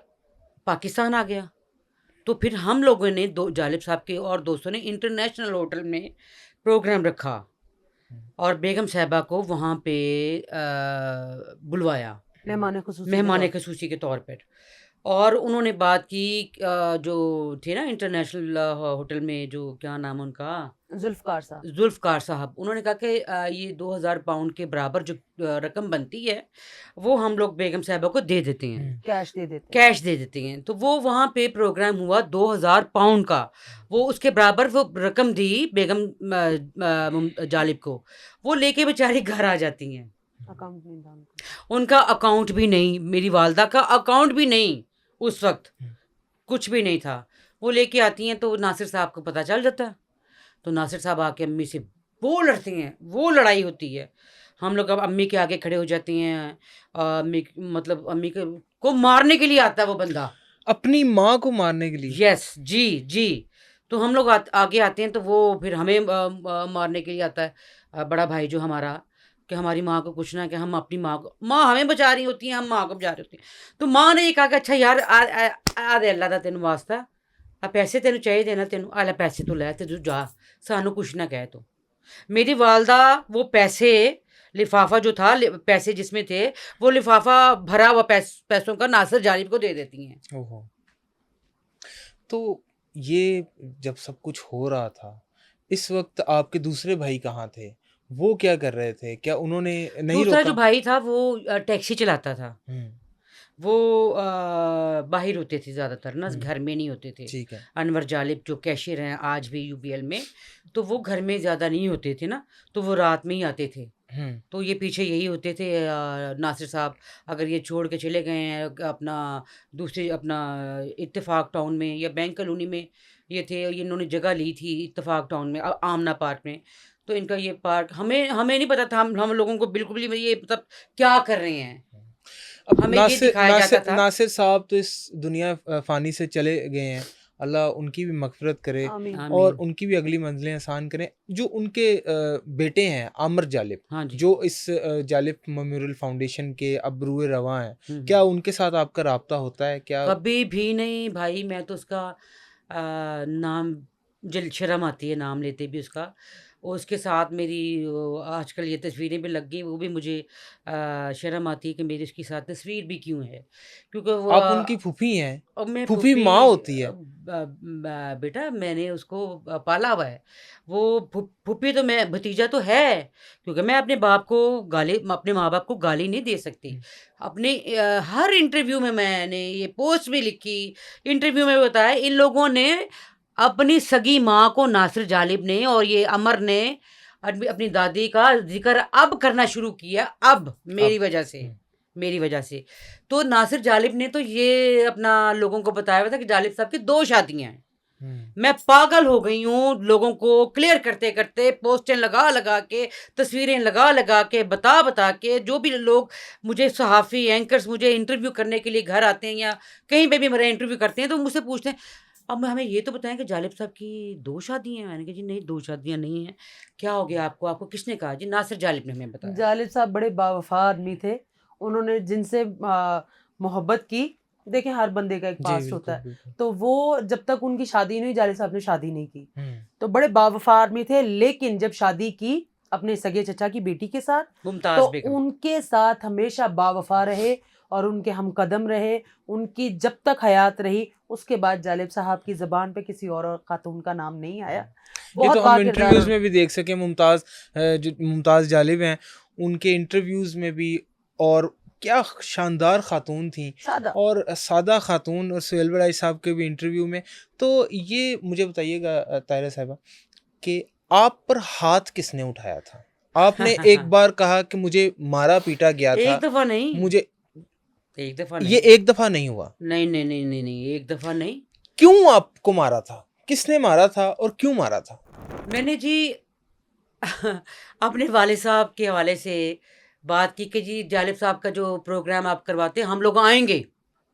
پاکستان آ گیا. تو پھر ہم لوگوں نے جالب صاحب کے اور دوستوں نے انٹرنیشنل ہوٹل میں پروگرام رکھا اور بیگم صاحبہ کو وہاں پہ بلوایا مہمان خصوصی کے طور پر. اور انہوں نے بات کی, جو تھے نا انٹرنیشنل ہوٹل میں, جو کیا نام ان کا, ذوالفقار صاحب, انہوں نے کہا کہ یہ 2,000 پاؤنڈ کے برابر جو رقم بنتی ہے وہ ہم لوگ بیگم صاحبہ کو دے دیتے ہیں, کیش دے دیتے ہیں. تو وہ وہاں پہ پروگرام ہوا 2,000 پاؤنڈ کا, وہ اس کے برابر وہ رقم دی بیگم جالب کو. وہ لے کے بیچاری گھر آ جاتی ہیں, ان کا اکاؤنٹ بھی نہیں, میری والدہ کا اکاؤنٹ بھی نہیں, اس وقت کچھ بھی نہیں تھا. وہ لے کے آتی ہیں تو ناصر صاحب کو پتہ چل جاتا ہے. تو ناصر صاحب آ کے امی سے وہ لڑتے ہیں, وہ لڑائی ہوتی ہے. ہم لوگ اب امی کے آگے کھڑے ہو جاتے ہیں, مطلب امی کو مارنے کے لیے آتا ہے وہ بندہ, اپنی ماں کو مارنے کے لیے. یس جی. تو ہم لوگ آگے آتے ہیں تو وہ پھر ہمیں مارنے کے لیے آتا ہے, بڑا بھائی جو ہمارا, کہ ہماری ماں کو کچھ نہ کہ ہم اپنی ماں ہمیں بچا رہی ہوتی ہیں, ہم ماں کو بچا رہی ہوتی ہیں. تو ماں نے یہ کہا کہ اچھا یار آ دے اللہ دا تینوں واسطہ, پیسے تینوں چاہیے دینا, تینوں آلہ پیسے تو لے, تو جا, سانو کچھ نہ کہے. تو میری والدہ وہ پیسے, لفافہ جو تھا, پیسے جس میں تھے, وہ لفافہ بھرا ہوا پیسوں کا ناصر جالب کو دے دیتی ہیں. تو یہ جب سب کچھ ہو رہا تھا اس وقت آپ کے دوسرے بھائی کہاں تھے؟ وہ کیا کر رہے تھے؟ کیا انہوں نے نہیں دوسرا روکا؟ جو بھائی تھا وہ ٹیکسی چلاتا تھا. وہ باہر ہوتے تھے زیادہ تر نا, گھر میں نہیں ہوتے تھے. ٹھیک ہے. انور جالب جو کیشیئر ہیں آج بھی یو بی ایل میں, تو وہ گھر میں زیادہ نہیں ہوتے تھے نا, تو وہ رات میں ہی آتے تھے. تو یہ پیچھے یہی ہوتے تھے ناصر صاحب, اگر یہ چھوڑ کے چلے گئے ہیں اپنا دوسرے اپنا اتفاق ٹاؤن میں یا بینک کالونی میں, یہ تھے, انہوں نے جگہ لی تھی اتفاق ٹاؤن میں آمنہ پارک میں, تو ان کا یہ پارک ہمیں نہیں پتا تھا, ہم لوگوں کو بالکل بھی یہ مطلب کیا کر رہے ہیں, ہمیں یہ دکھایا جاتا تھا. ناصر صاحب تو اس دنیا فانی سے چلے گئے ہیں, اللہ ان کی بھی مغفرت کرے اور ان کی بھی اگلی منزلیں آسان کریں. جو ان کے بیٹے ہیں عامر جالب, جو اس جالب میموریل فاؤنڈیشن کے اب روئے رواں ہیں, کیا ان کے ساتھ آپ کا رابطہ ہوتا ہے؟ کیا کبھی بھی نہیں بھائی, میں تو اس کا نام شرم آتی ہے نام لیتے بھی اس کا. اس کے ساتھ میری آج کل یہ تصویریں بھی لگ گئی, وہ بھی مجھے شرم آتی ہے کہ میری اس کے ساتھ تصویر بھی کیوں ہے, کیونکہ وہ آپ ان کی پھوپھی ہیں, میں پھوپھی ماں ہوتی ہے. بیٹا میں نے اس کو پالا ہوا ہے, وہ پھوپھی تو میں بھتیجا تو ہے, کیونکہ میں اپنے باپ کو گالی, اپنے ماں باپ کو گالی نہیں دے سکتی. اپنے ہر انٹرویو میں نے یہ پوسٹ بھی لکھی, انٹرویو میں بتایا ان لوگوں نے اپنی سگی ماں کو, ناصر جالب نے اور یہ عمر نے اپنی دادی کا ذکر اب کرنا شروع کیا, اب میری وجہ سے. تو ناصر جالب نے تو یہ اپنا لوگوں کو بتایا ہوا تھا کہ جالب صاحب کی 2 شادیاں ہیں. میں پاگل ہو گئی ہوں لوگوں کو کلیئر کرتے کرتے, پوسٹیں لگا کے, تصویریں لگا کے, بتا کے, جو بھی لوگ مجھے صحافی اینکرز مجھے انٹرویو کرنے کے لیے گھر آتے ہیں یا کہیں پہ بھی میرا انٹرویو کرتے ہیں, تو مجھ سے پوچھتے ہیں اب ہمیں یہ تو بتائیں کہ جالب صاحب کی 2 شادیاں ہیں. میں نے کہا جی نہیں 2 شادیاں نہیں ہیں. کیا ہو گیا آپ کو کس نے کہا؟ جی ناصر جالب نے ہمیں بتایا. جالب صاحب بڑے باوفا آدمی تھے, انہوں نے جن سے محبت کی, دیکھیں ہر بندے کا ایک پاسٹ ہوتا ہے, تو وہ جب تک ان کی شادی نہیں, جالب صاحب نے شادی نہیں کی, تو بڑے باوفا آدمی تھے. لیکن جب شادی کی اپنے سگے چچا کی بیٹی کے ساتھ, تو ان کے ساتھ ہمیشہ باوفا رہے اور ان کے ہم قدم رہے, ان کی جب تک حیات رہی. اس کے بعد جالب صاحب کی زبان پہ کسی اور خاتون کا نام نہیں آیا. یہ تو ہم انٹرویوز میں بھی دیکھ سکیں, ممتاز جالب ہیں, ان کے انٹرویوز میں بھی, اور کیا شاندار خاتون تھیں, اور سادہ خاتون, اور سہیل بڑائی صاحب کے بھی انٹرویو میں. تو یہ مجھے بتائیے گا طاہرہ صاحبہ کہ آپ پر ہاتھ کس نے اٹھایا تھا؟ آپ نے ایک بار کہا کہ مجھے مارا پیٹا گیا تھا. ایک دفعہ نہیں, مجھے ایک دفعہ یہ ایک دفعہ نہیں ہوا. نہیں ایک دفعہ نہیں. کیوں آپ کو مارا تھا؟ کس نے مارا تھا اور کیوں مارا تھا؟ میں نے جی اپنے والد صاحب کے حوالے سے بات کی کہ جی جالب صاحب کا جو پروگرام آپ کرواتے ہیں ہم لوگ آئیں گے,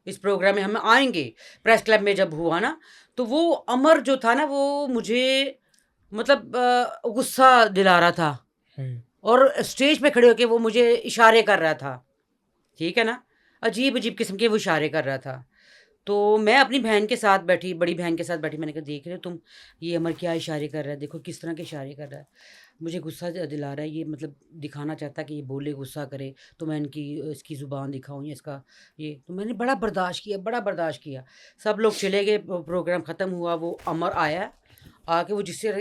اس پروگرام میں ہم آئیں گے. پریس کلب میں جب ہوا نا, تو وہ عمر جو تھا نا, وہ مجھے مطلب غصہ دلا رہا تھا, اور اسٹیج پہ کھڑے ہو کے وہ مجھے اشارے کر رہا تھا, ٹھیک ہے نا, عجیب قسم کے وہ اشارے کر رہا تھا. تو میں اپنی بہن کے ساتھ بیٹھی, بڑی بہن کے ساتھ بیٹھی, میں نے کہا دیکھ رہے تم یہ عمر کیا اشارے کر رہا ہے, دیکھو کس طرح کے اشارے کر رہا ہے, مجھے غصہ دلا رہا ہے, یہ مطلب دکھانا چاہتا ہے کہ یہ بولے غصہ کرے تو میں اس کی زبان دکھاؤں یا اس کا یہ. تو میں نے بڑا برداشت کیا. سب لوگ چلے گئے, پروگرام ختم ہوا, وہ عمر آیا, آ کے وہ جس طرح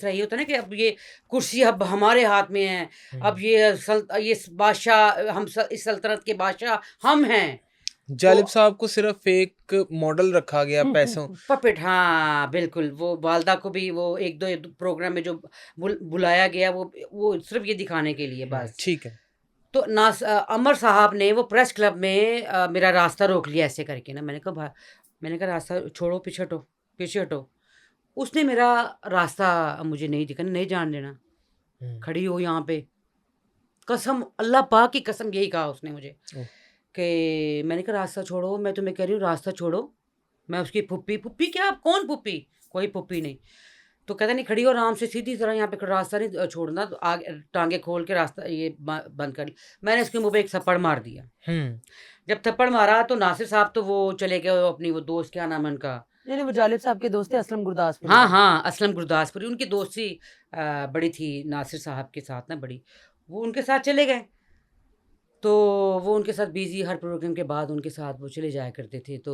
یہ ہوتا ہے نا کہ اب یہ کرسی اب ہمارے ہاتھ میں ہے, اب یہ بادشاہ, ہم اس سلطنت کے بادشاہ ہم ہیں. جالب صاحب کو صرف ایک ماڈل رکھا گیا, پیسوں پپٹ. ہاں بالکل, وہ والدہ کو بھی وہ 1-2 پروگرام میں جو بلایا گیا وہ صرف یہ دکھانے کے لیے بس. ٹھیک ہے. تو عمر صاحب نے وہ پریس کلب میں میرا راستہ روک لیا ایسے کر کے نا. میں نے کہا راستہ چھوڑو, پیچھے ہٹو. اس نے میرا راستہ مجھے نہیں دکھانا, نہیں جان دینا, کھڑی ہو یہاں پہ, قسم اللہ پاک کی قسم یہی کہا اس نے مجھے کہ میں نے کہا راستہ چھوڑو, میں تمہیں کہہ رہی ہوں راستہ چھوڑو. میں اس کی پھپھی کیا, کون پھپھی, کوئی پھپھی نہیں. تو کہتا نہیں کھڑی ہو آرام سے سیدھی طرح, یہاں پہ راستہ نہیں چھوڑنا, تو آگے ٹانگیں کھول کے راستہ یہ بند کر لی. میں نے اس کے منہ پہ ایک تھپڑ مار دیا. جب تھپڑ مارا تو ناصر صاحب تو وہ چلے گئے, اپنی وہ دوست, کیا نام ہے ان کا, وہ جالب صاحب کے دوست اسلم گرداسپوری. ہاں اسلم گرداسپوری, ان کی دوستی بڑی تھی ناصر صاحب کے ساتھ نا, بڑی, وہ ان کے ساتھ چلے گئے. تو وہ ان کے ساتھ بیزی, ہر پروگرام کے بعد ان کے ساتھ وہ چلے جایا کرتے تھے. تو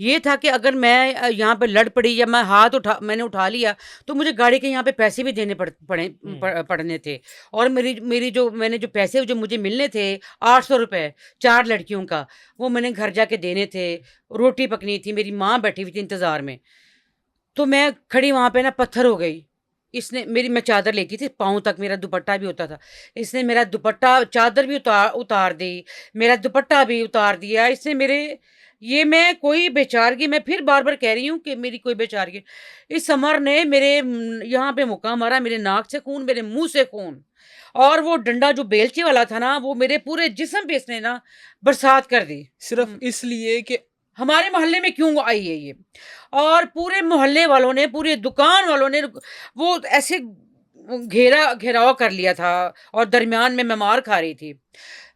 یہ تھا کہ اگر میں یہاں پہ لڑ پڑی یا میں نے اٹھا لیا تو مجھے گاڑی کے یہاں پہ پیسے بھی دینے پڑنے تھے. اور میری جو میں نے جو پیسے جو مجھے ملنے تھے 800 روپے 4 لڑکیوں کا, وہ میں نے گھر جا کے دینے تھے. روٹی پکنی تھی, میری ماں بیٹھی ہوئی تھی انتظار میں. تو میں کھڑی وہاں پہ نا پتھر ہو گئی. اس نے میں چادر لیتی تھی پاؤں تک, میرا دوپٹہ بھی ہوتا تھا, اس نے میرا دوپٹہ چادر بھی اتار دی, میرا دوپٹہ بھی اتار دیا اس نے یہ میں کوئی بیچارگی, میں پھر بار بار کہہ رہی ہوں کہ میری کوئی بیچارگی. اس عمر نے میرے یہاں پہ مکہ مارا, میرے ناک سے خون, میرے منہ سے خون, اور وہ ڈنڈا جو بیلچے والا تھا نا وہ میرے پورے جسم پہ اس نے نا برسات کر دی. صرف اس لیے کہ ہمارے محلے میں کیوں آئی ہے یہ. اور پورے محلے والوں نے, پورے دکان والوں نے وہ ایسے گھیراؤ کر لیا تھا, اور درمیان میں مار کھا رہی تھی.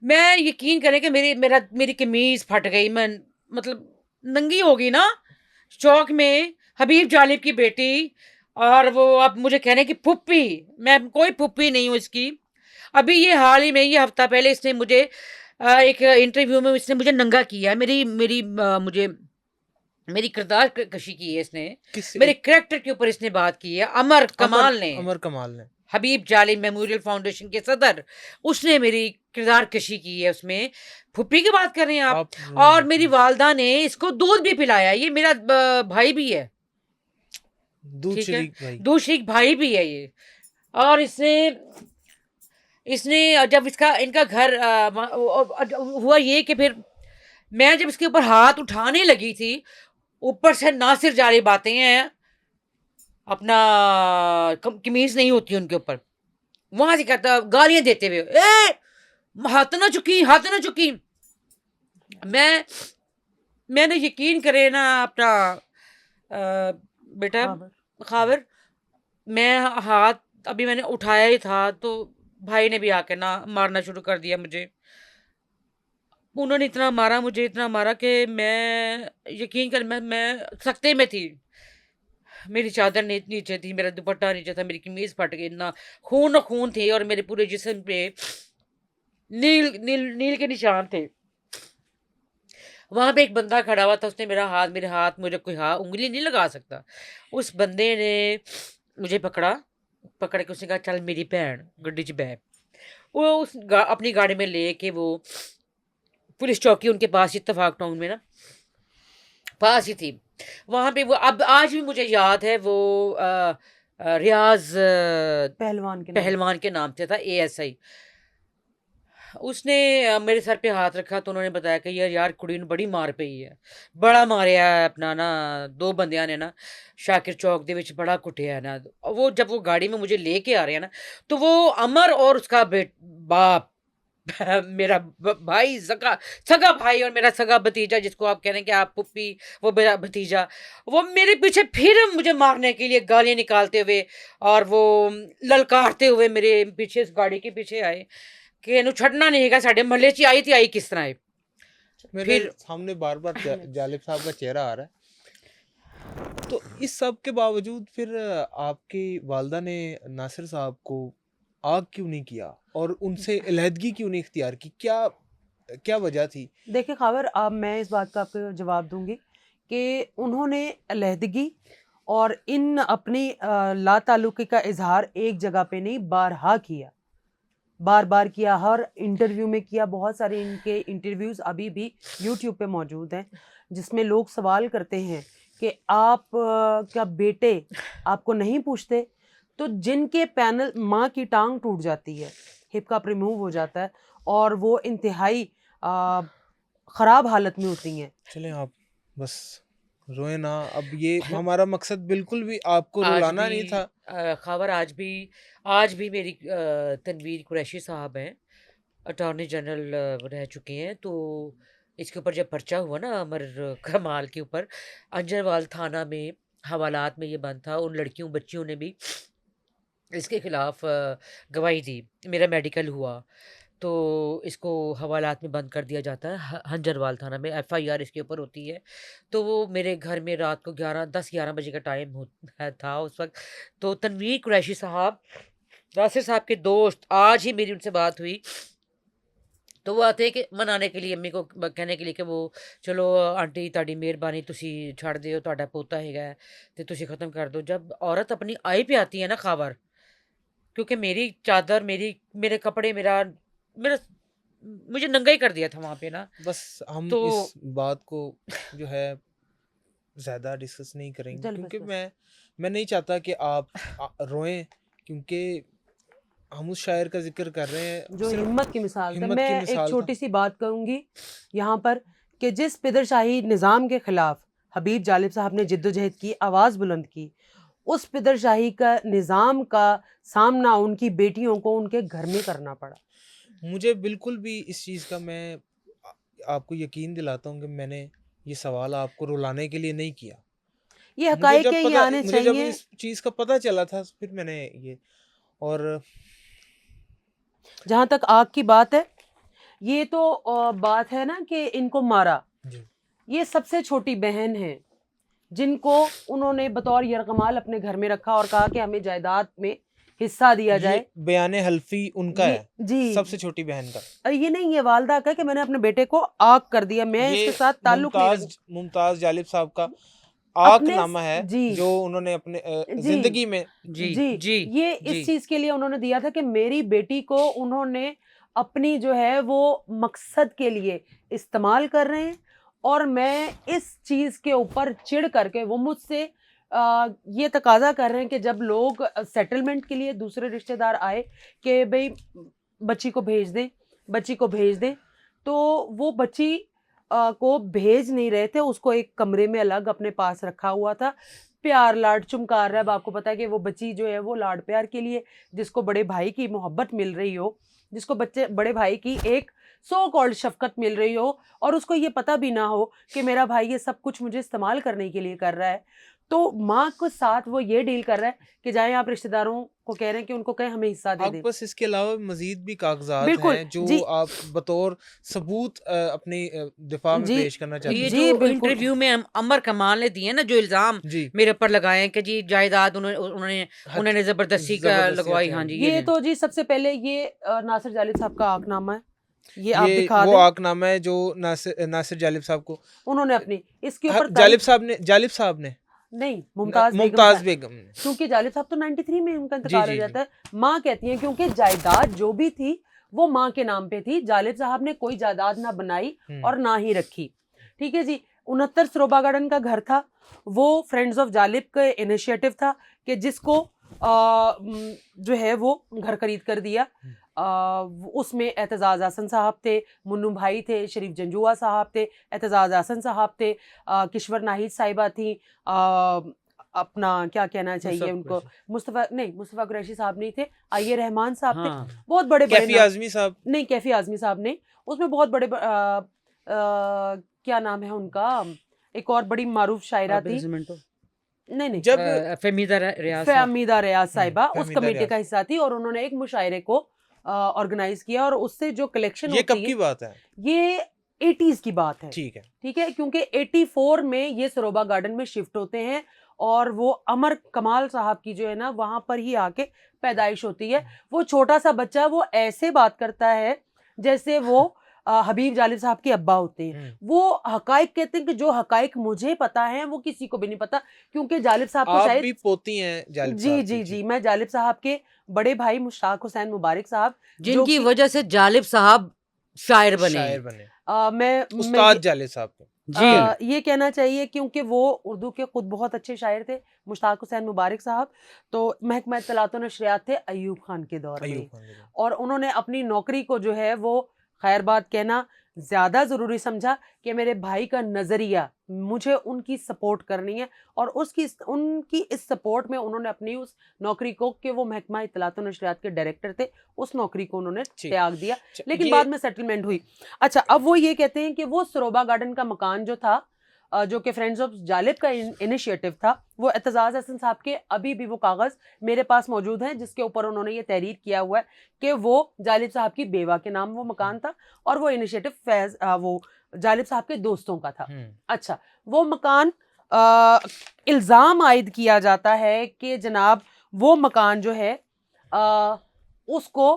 میں یقین کریں کہ میری قمیض پھٹ گئی, میں مطلب ننگی ہو گئی نا چوک میں. حبیب جالب کی بیٹی, اور وہ اب مجھے کہنے کی پھپھی, میں کوئی پھپھی نہیں ہوں اس کی. ابھی یہ حال ہی میں, یہ ہفتہ پہلے اس نے مجھے ایک انٹرویو میں اس نے مجھے ننگا کیا, میری کردار کشی کی ہے اس نے, میرے کریکٹر کے اوپر اس نے بات کی ہے. عمر کمال نے حبیب جالب میموریل فاؤنڈیشن کے صدر, اس نے میری کردار کشی کی ہے. اس میں پھپھی کی بات کر رہے ہیں آپ. اور میری والدہ نے اس کو دودھ بھی پلایا, یہ میرا بھائی بھی ہے, دودھ شریک بھائی بھی ہے یہ. اور اس نے جب ان کا گھر ہوا یہ کہ پھر میں جب اس کے اوپر ہاتھ اٹھانے لگی تھی, اوپر سے ناصر جالب آتے ہیں, اپنا قمیض نہیں ہوتی ان کے اوپر, وہاں سے کہتا گالیاں دیتے ہوئے, ہاتھ نہ چکی. میں نے یقین کرے نا اپنا بیٹا خاور, میں ہاتھ ابھی میں نے اٹھایا ہی تھا تو بھائی نے بھی آ کے نا مارنا شروع کر دیا مجھے. انہوں نے اتنا مارا کہ میں یقین کر میں سکتے میں تھی. میری چادر نیچے تھی, میرا دوپٹہ نیچے تھا, میری قمیض پھٹ گئی, اتنا خون تھی, اور میرے پورے جسم پہ نیل کے نشان تھے. وہاں پہ ایک بندہ کھڑا ہوا تھا, اس نے میرے ہاتھ مجھے کوئی انگلی نہیں لگا سکتا. اس بندے نے مجھے پکڑ کے اس نے کہا چل میری بہن گڈی چ بہ. وہ اپنی گاڑی میں لے کے وہ پولیس چوکی ان کے پاس, اتفاق ٹاؤن میں نا پاس ہی تھی, وہاں پہ وہ اب آج بھی مجھے یاد ہے, وہ ریاض پہلوان کے نام سے تھا, ASI. اس نے میرے سر پہ ہاتھ رکھا تو انہوں نے بتایا کہ یار کڑی نے بڑی مار پئی ہے, بڑا ماریا ہے اپنا نا, 2 بندیاں نے نا شاکر چوک دے وچ بڑا کٹیا ہے نا. وہ جب وہ گاڑی میں مجھے لے کے آ رہے ہیں نا, تو وہ عمر اور اس کا باپ, میرا بھائی سگا بھائی اور میرا سگا بھتیجا, جس کو آپ کہہ رہے ہیں کہ آپ پھپھی, وہ میرا بھتیجا, وہ میرے پیچھے پھر مجھے مارنے کے لیے گالیاں نکالتے ہوئے اور وہ للکارتے ہوئے میرے پیچھے اس گاڑی کے پیچھے آئے کہ انہوں چھڑنا نہیں گا, ساڈے محلے چ آئی تھی, آئی کس طرح ہے. میرے سامنے بار بار جالب صاحب کا چہرہ آ رہا ہے. تو اس سب کے باوجود پھر آپ کی والدہ نے ناصر صاحب کو آگ کیوں نہیں کیا اور ان سے علیحدگی کیوں نہیں اختیار کی, کیا وجہ تھی؟ دیکھیں خاور, اب میں اس بات کا آپ کو جواب دوں گی کہ انہوں نے علیحدگی اور ان اپنی لا تعلقی کا اظہار ایک جگہ پہ نہیں, بار بار کیا, ہر انٹرویو میں کیا. بہت سارے ان کے انٹرویوز ابھی بھی یوٹیوب پہ موجود ہیں جس میں لوگ سوال کرتے ہیں کہ آپ کیا بیٹے آپ کو نہیں پوچھتے. تو جن کے پینل ماں کی ٹانگ ٹوٹ جاتی ہے, ہپ کاپ ریموو ہو جاتا ہے, اور وہ انتہائی خراب حالت میں ہوتی ہیں. چلیں آپ بس روئے نا, اب یہ ہمارا مقصد بالکل بھی آپ کو رلانا نہیں تھا. خاور آج بھی میری تنویر قریشی صاحب ہیں, اٹارنی جنرل رہ چکے ہیں. تو اس کے اوپر جب پرچہ ہوا نا عمر کمال کے اوپر, انجروال تھانہ میں حوالات میں یہ بند تھا, ان لڑکیوں بچیوں نے بھی اس کے خلاف گواہی دی. میرا میڈیکل ہوا تو اس کو حوالات میں بند کر دیا جاتا ہے. ہنجروال تھانہ میں FIR اس کے اوپر ہوتی ہے. تو وہ میرے گھر میں رات کو 10-11 بجے کا ٹائم تھا اس وقت. تو تنویر قریشی صاحب ناصر صاحب کے دوست, آج ہی میری ان سے بات ہوئی, تو وہ آتے ہیں کہ منانے کے لیے, امی کو کہنے کے لیے کہ وہ چلو آنٹی تہاڈی مہربانی تسی چھڑ دیو, تہاڈا پوتا ہے تے تسی ختم کر دو. جب عورت اپنی آئی پہ آتی ہے نا خاور, کیونکہ میری چادر, میرے کپڑے, میرا مجھے ننگا ہی کر دیا تھا وہاں پہ نا. بس ہم تو اس بات کو جو ہے زیادہ ڈسکس نہیں کریں گے, کیونکہ میں نہیں چاہتا کہ آپ روئیں, کیونکہ ہم اس شاعر کا ذکر کر رہے ہیں جو ہمت کی مثال تھا. ہمت میں کی ایک مثال چھوٹی سی بات کروں گی یہاں پر کہ جس پدر شاہی نظام کے خلاف حبیب جالب صاحب نے جد و جہد کی, آواز بلند کی, اس پدر شاہی کا نظام کا سامنا ان کی بیٹیوں کو ان کے گھر میں کرنا پڑا. مجھے بالکل بھی اس چیز کا, میں آپ کو یقین دلاتا ہوں کہ میں نے یہ سوال آپ کو رلانے کے لیے نہیں کیا. یہ حقائق ہے, یہ آنے مجھے جب چاہیے. اس چیز کا پتہ چلا تھا پھر میں نے یہ, اور جہاں تک آگ کی بات ہے, یہ تو بات ہے نا کہ ان کو مارا, یہ سب سے چھوٹی بہن ہے جن کو انہوں نے بطور یرغمال اپنے گھر میں رکھا اور کہا کہ ہمیں جائیداد میں حصہ دیا جائے. بیان حلفی ان کا ہے, جی, سب سے چھوٹی بہن کا. یہ نہیں, یہ والدہ کا کہ میں نے اپنے بیٹے کو آگ کر دیا. میں اس کے ساتھ تعلق نہیں. ممتاز جالب صاحب کا آگ نامہ ہے جو انہوں نے اپنے زندگی میں, جی یہ اس چیز کے لیے انہوں نے دیا تھا کہ میری بیٹی کو انہوں نے اپنی جو ہے وہ مقصد کے لیے استعمال کر رہے ہیں, اور میں اس چیز کے اوپر چڑ کر کے وہ مجھ سے یہ تقاضا کر رہے ہیں کہ جب لوگ سیٹلمنٹ کے لیے دوسرے رشتہ دار آئے کہ بھئی بچی کو بھیج دیں, تو وہ بچی کو بھیج نہیں رہے تھے. اس کو ایک کمرے میں الگ اپنے پاس رکھا ہوا تھا, پیار لاڈ چمکار رہا ہے. اب آپ کو پتا ہے کہ وہ بچی جو ہے وہ لاڈ پیار کے لیے, جس کو بڑے بھائی کی محبت مل رہی ہو, جس کو بڑے بھائی کی ایک سو کالڈ شفقت مل رہی ہو, اور اس کو یہ پتہ بھی نہ ہو کہ میرا بھائی یہ سب کچھ مجھے استعمال کرنے کے لیے کر رہا ہے, تو ماں کو ساتھ وہ یہ ڈیل کر رہا ہے کہ جائیں آپ رشتہ داروں کو کہہ رہے ہیں کہ ان کو کہیں ہمیں حصہ دے دیں. بس اس کے علاوہ مزید بھی کاغذات ہیں جو آپ بطور ثبوت اپنی دفاع میں پیش کرنا چاہتے ہیں. یہ جو انٹرویو میں عمر کمال نے دیے نا جو الزام میرے اوپر لگائے ہیں کہ جی جائیداد انہوں نے زبردستی کا لگوائی. ہاں جی, یہ تو جی سب سے پہلے یہ ناصر جالب صاحب کا آگ نامہ ہے, یہ آپ دکھا دیں. وہ آگ نامہ ہے جو ناصر جالب صاحب کو انہوں نے اپنی اس کے اوپر جالب صاحب نے نہیں, ممتاز بیگم, کیونکہ جالب صاحب تو 93 میں ان کا انتقال ہو جاتا ہے. ماں کہتی ہیں کیونکہ جائیداد جو بھی تھی وہ ماں کے نام پہ تھی, جالب صاحب نے کوئی جائیداد نہ بنائی اور نہ ہی رکھی. ٹھیک ہے جی. 69 سروبا گارڈن کا گھر تھا, وہ فرینڈز آف جالب کا انیشیٹو تھا کہ جس کو جو ہے وہ گھر خرید کر دیا. اس میں اعتزاز احسن صاحب تھے, منو بھائی تھے, شریف جنجوعہ صاحب تھے, اعتزاز احسن صاحب تھے, کشور ناہید صاحبہ تھیں, اپنا کیا کہنا چاہیے ان کو, مصطفیٰ قریشی صاحب نہیں تھے, آئیے رحمان صاحب تھے, بہت بڑے کیفی اعظمی صاحب نہیں, کیفی اعظمی صاحب نہیں, اس میں بہت بڑے کیا نام ہے ان کا, ایک اور بڑی معروف شاعرہ تھی, نہیں جب فہمیدہ ریاض صاحبہ اس کمیٹی کا حصہ تھی, اور انہوں نے ایک مشاعرے کو آرگنائز کیا, اور اس سے جو کلیکشن ہوتی ہے. یہ کب کی بات ہے؟ یہ 80s کی بات ہے. ٹھیک ہے, کیونکہ 84 میں یہ سروبا گارڈن میں شفٹ ہوتے ہیں, اور وہ عمر کمال صاحب کی جو ہے نا وہاں پر ہی آ کے پیدائش ہوتی ہے. وہ چھوٹا سا بچہ وہ ایسے بات کرتا ہے جیسے وہ حبیب جالب صاحب کے ابا ہوتے ہیں. وہ حقائق کہتے ہیں کہ جو حقائق مجھے پتا ہیں وہ کسی کو بھی نہیں پتا, کیونکہ جالب صاحب کو شاید آپ بھی پوتی ہیں جالب صاحب. جی میں جالب صاحب کے بڑے بھائی مشتاق حسین مبارک صاحب, جن کی وجہ سے جالب صاحب شاعر بنے. میں استاد جالب صاحب کو یہ کہنا چاہیے کیونکہ وہ اردو کے خود بہت اچھے شاعر تھے, مشتاق حسین مبارک صاحب. تو محکمہ اطلاعات و نشریات تھے ایوب خان کے دور میں, اور انہوں نے اپنی نوکری کو جو ہے وہ خیر بات کہنا زیادہ ضروری سمجھا کہ میرے بھائی کا نظریہ, مجھے ان کی سپورٹ کرنی ہے, اور ان کی اس سپورٹ میں انہوں نے اپنی اس نوکری کو, کہ وہ محکمہ اطلاعات و نشریات کے ڈائریکٹر تھے, اس نوکری کو انہوں نے تیاگ دیا, لیکن بعد میں سیٹلمنٹ ہوئی. اچھا, اب وہ یہ کہتے ہیں کہ وہ سروبا گارڈن کا مکان جو تھا, جو کہ فرینڈز آف جالب کا انیشیٹو تھا, وہ اعتزاز احسن صاحب کے ابھی بھی وہ کاغذ میرے پاس موجود ہیں جس کے اوپر انہوں نے یہ تحریر کیا ہوا ہے کہ وہ جالب صاحب کی بیوہ کے نام وہ مکان تھا, اور وہ انیشیٹو وہ جالب صاحب کے دوستوں کا تھا. اچھا, وہ مکان الزام عائد کیا جاتا ہے کہ جناب وہ مکان جو ہے اس کو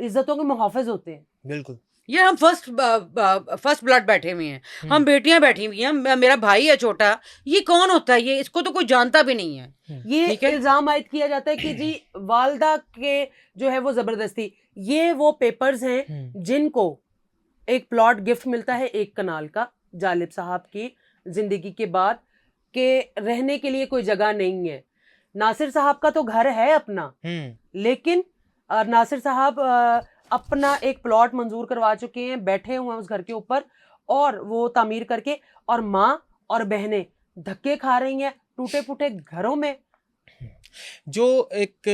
عزتوں کے محافظ ہوتے ہیں. بالکل. یہ ہم فرسٹ بلڈ بیٹھے ہوئے ہیں, ہم بیٹیاں بیٹھی ہوئی ہیں, میرا بھائی ہے چھوٹا, یہ کون ہوتا ہے, یہ اس کو تو کوئی جانتا بھی نہیں ہے. یہ الزام عائد کیا جاتا ہے کہ جی والدہ کے جو ہے وہ زبردستی, یہ وہ پیپرز ہیں جن کو ایک پلاٹ گفٹ ملتا ہے 1 کنال کا جالب صاحب کی زندگی کے بعد, کہ رہنے کے لیے کوئی جگہ نہیں ہے. ناصر صاحب کا تو گھر ہے اپنا, لیکن ناصر صاحب اپنا ایک پلاٹ منظور کروا چکے ہیں, بیٹھے ہوئے ہیں اس گھر کے اوپر, اور وہ تعمیر کر کے, اور ماں اور بہنیں دھکے کھا رہی ہیں ٹوٹے پھوٹے گھروں میں. جو ایک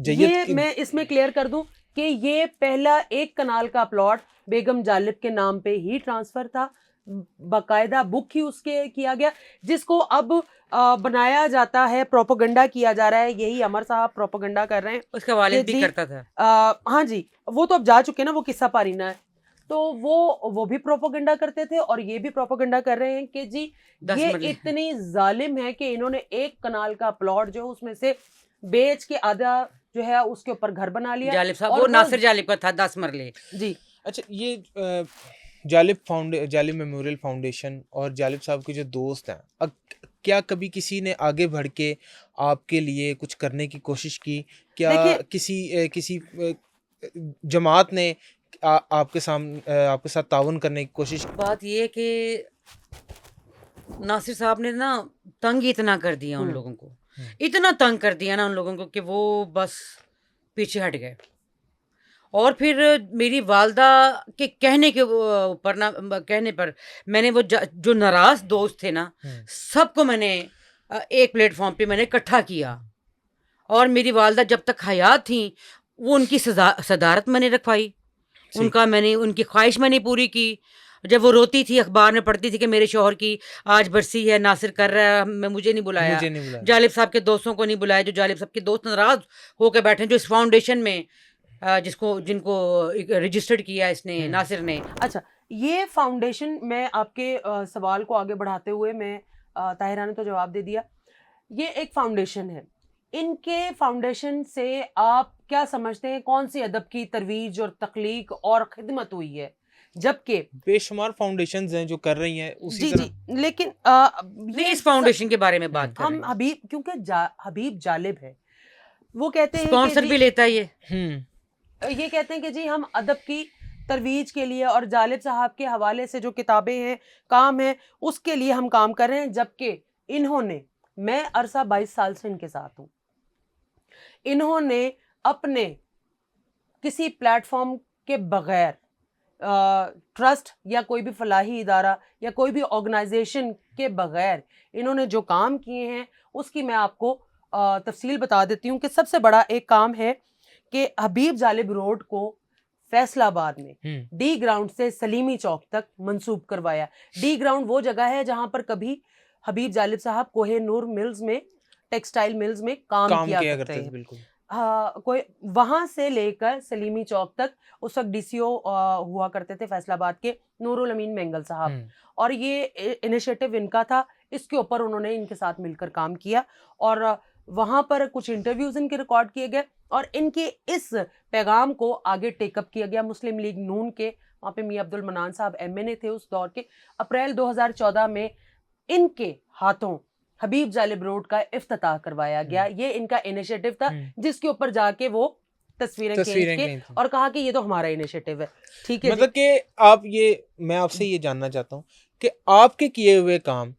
یہ میں اس میں کلیئر کر دوں کہ یہ پہلا 1 کنال کا پلاٹ بیگم جالب کے نام پہ ہی ٹرانسفر تھا, باقاعدہ بک ہی اس کے کیا گیا, جس کو اب بنایا جاتا ہے, پروپیگنڈا کیا جا رہا ہے. یہی عمر صاحب پروپیگنڈا کر رہے ہیں, اس کا والد بھی کرتا تھا. ہاں جی, وہ تو اب جا چکے نا, وہ قصہ پارینہ ہے. تو وہ بھی پروپیگنڈا کرتے تھے, اور یہ بھی پروپیگنڈا کر رہے ہیں کہ جی یہ اتنی ظالم ہے کہ انہوں نے 1 کنال کا پلاٹ جو اس میں سے بیچ کے آدھا جو ہے اس کے اوپر گھر بنا لیا. جالب صاحب وہ ناصر جالب کا تھا 10 مرلے. جی اچھا, یہ جالب میموریل فاؤنڈیشن اور جالب صاحب کے جو دوست ہیں, کیا کبھی کسی نے آگے بڑھ کے آپ کے لیے کچھ کرنے کی کوشش کی؟ کیا کسی جماعت نے آپ کے ساتھ تعاون کرنے کی کوشش کی؟ بات یہ ہے کہ ناصر صاحب نے نا تنگ اتنا کر دیا ان لوگوں کو, اتنا تنگ کر دیا نا ان لوگوں کو کہ وہ بس پیچھے ہٹ گئے. اور پھر میری والدہ کے کہنے کے اوپر کہنے پر میں نے وہ جو ناراض دوست تھے نا, سب کو میں نے ایک پلیٹ فارم پہ میں نے اکٹھا کیا, اور میری والدہ جب تک حیات تھیں وہ ان کی صدارت میں نے رکھوائی, ان کی خواہش میں نے پوری کی. جب وہ روتی تھی اخبار میں پڑھتی تھی کہ میرے شوہر کی آج برسی ہے, ناصر کر رہا ہے, مجھے نہیں بلایا, جالب صاحب کے دوستوں کو نہیں بلایا, جو جالب صاحب کے دوست ناراض ہو کے بیٹھے جو اس فاؤنڈیشن میں جن کو رجسٹرڈ کیا اس نے, ناصر نے. اچھا, یہ فاؤنڈیشن, میں آپ کے سوال کو آگے بڑھاتے ہوئے, میں طاہرہ نے تو جواب دے دیا, یہ ایک فاؤنڈیشن ہے. ان کے فاؤنڈیشن سے آپ کیا سمجھتے ہیں کون سی ادب کی ترویج اور تخلیق اور خدمت ہوئی ہے؟ جبکہ بے شمار فاؤنڈیشنز ہیں جو کر رہی ہیں اسی طرح. لیکن اس فاؤنڈیشن کے بارے میں بات کر ہم حبیب, کیونکہ حبیب جالب ہے, وہ کہتے ہیں اسپانسر بھی لیتا ہے یہ کہتے ہیں کہ جی ہم ادب کی ترویج کے لیے اور جالب صاحب کے حوالے سے جو کتابیں ہیں, کام ہے, اس کے لیے ہم کام کر رہے ہیں. جبکہ انہوں نے, میں عرصہ 22 سال سے ان کے ساتھ ہوں, انہوں نے اپنے کسی پلیٹ فارم کے بغیر ٹرسٹ یا کوئی بھی فلاحی ادارہ یا کوئی بھی آرگنائزیشن کے بغیر انہوں نے جو کام کیے ہیں اس کی میں آپ کو تفصیل بتا دیتی ہوں. کہ سب سے بڑا ایک کام ہے کہ حبیب جالب روڈ کو فیصل آباد میں ڈی گراؤنڈ سے سلیمی چوک تک منسوب کروایا. ڈی گراؤنڈ وہ جگہ ہے جہاں پر کبھی حبیب جالب صاحب کوہ نور ملز میں, ٹیکسٹائل ملز میں کام کیا کرتے ہیں. بالکل کوئی وہاں سے لے کر سلیمی چوک تک اس وقت ڈی سی او ہوا کرتے تھے فیصل آباد کے نور الامین مینگل صاحب, اور یہ انیشیٹو ان کا تھا. اس کے اوپر انہوں نے ان کے ساتھ مل کر کام کیا, اور وہاں پر کچھ انٹرویوز ان کے ریکارڈ کیے گئے, اور ان کے اس پیغام کو آگے ٹیک اپ کیا گیا مسلم لیگ نون کے, وہاں پہ میاں عبد المنان صاحب MNA تھے اس دور کے. اپریل 2014 میں ان کے ہاتھوں حبیب جالب روڈ کا افتتاح کروایا گیا. یہ ان کا انیشیٹو تھا, جس کے اوپر جا کے وہ تصویریں کھینچ کے اور کہا کہ یہ تو ہمارا انیشیٹو ہے. ٹھیک ہے, مطلب کہ میں آپ سے یہ جاننا چاہتا ہوں کہ آپ کے کیے ہوئے کام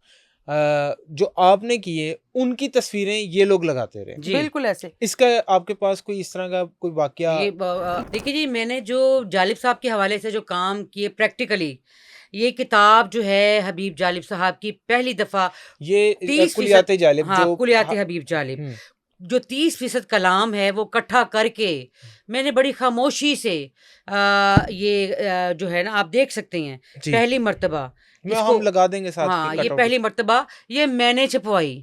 جو آپ نے کیے ان کی تصویریں یہ لوگ لگاتے رہے. بالکل ایسے. اس کا آپ کے پاس کوئی اس طرح کا کوئی واقعہ؟ دیکھیے جی, میں نے جو جالب صاحب کے حوالے سے جو کام کیے پریکٹیکلی, یہ کتاب جو ہے حبیب جالب صاحب کی پہلی دفعہ, یہ کلیات جالب, کلیات حبیب جالب, جو 30% کلام ہے وہ اکٹھا کر کے میں نے بڑی خاموشی سے یہ جو ہے نا آپ دیکھ سکتے ہیں پہلی مرتبہ ہم لگا دیں گے ساتھ. ہاں, یہ پہلی مرتبہ یہ میں نے چھپوائی.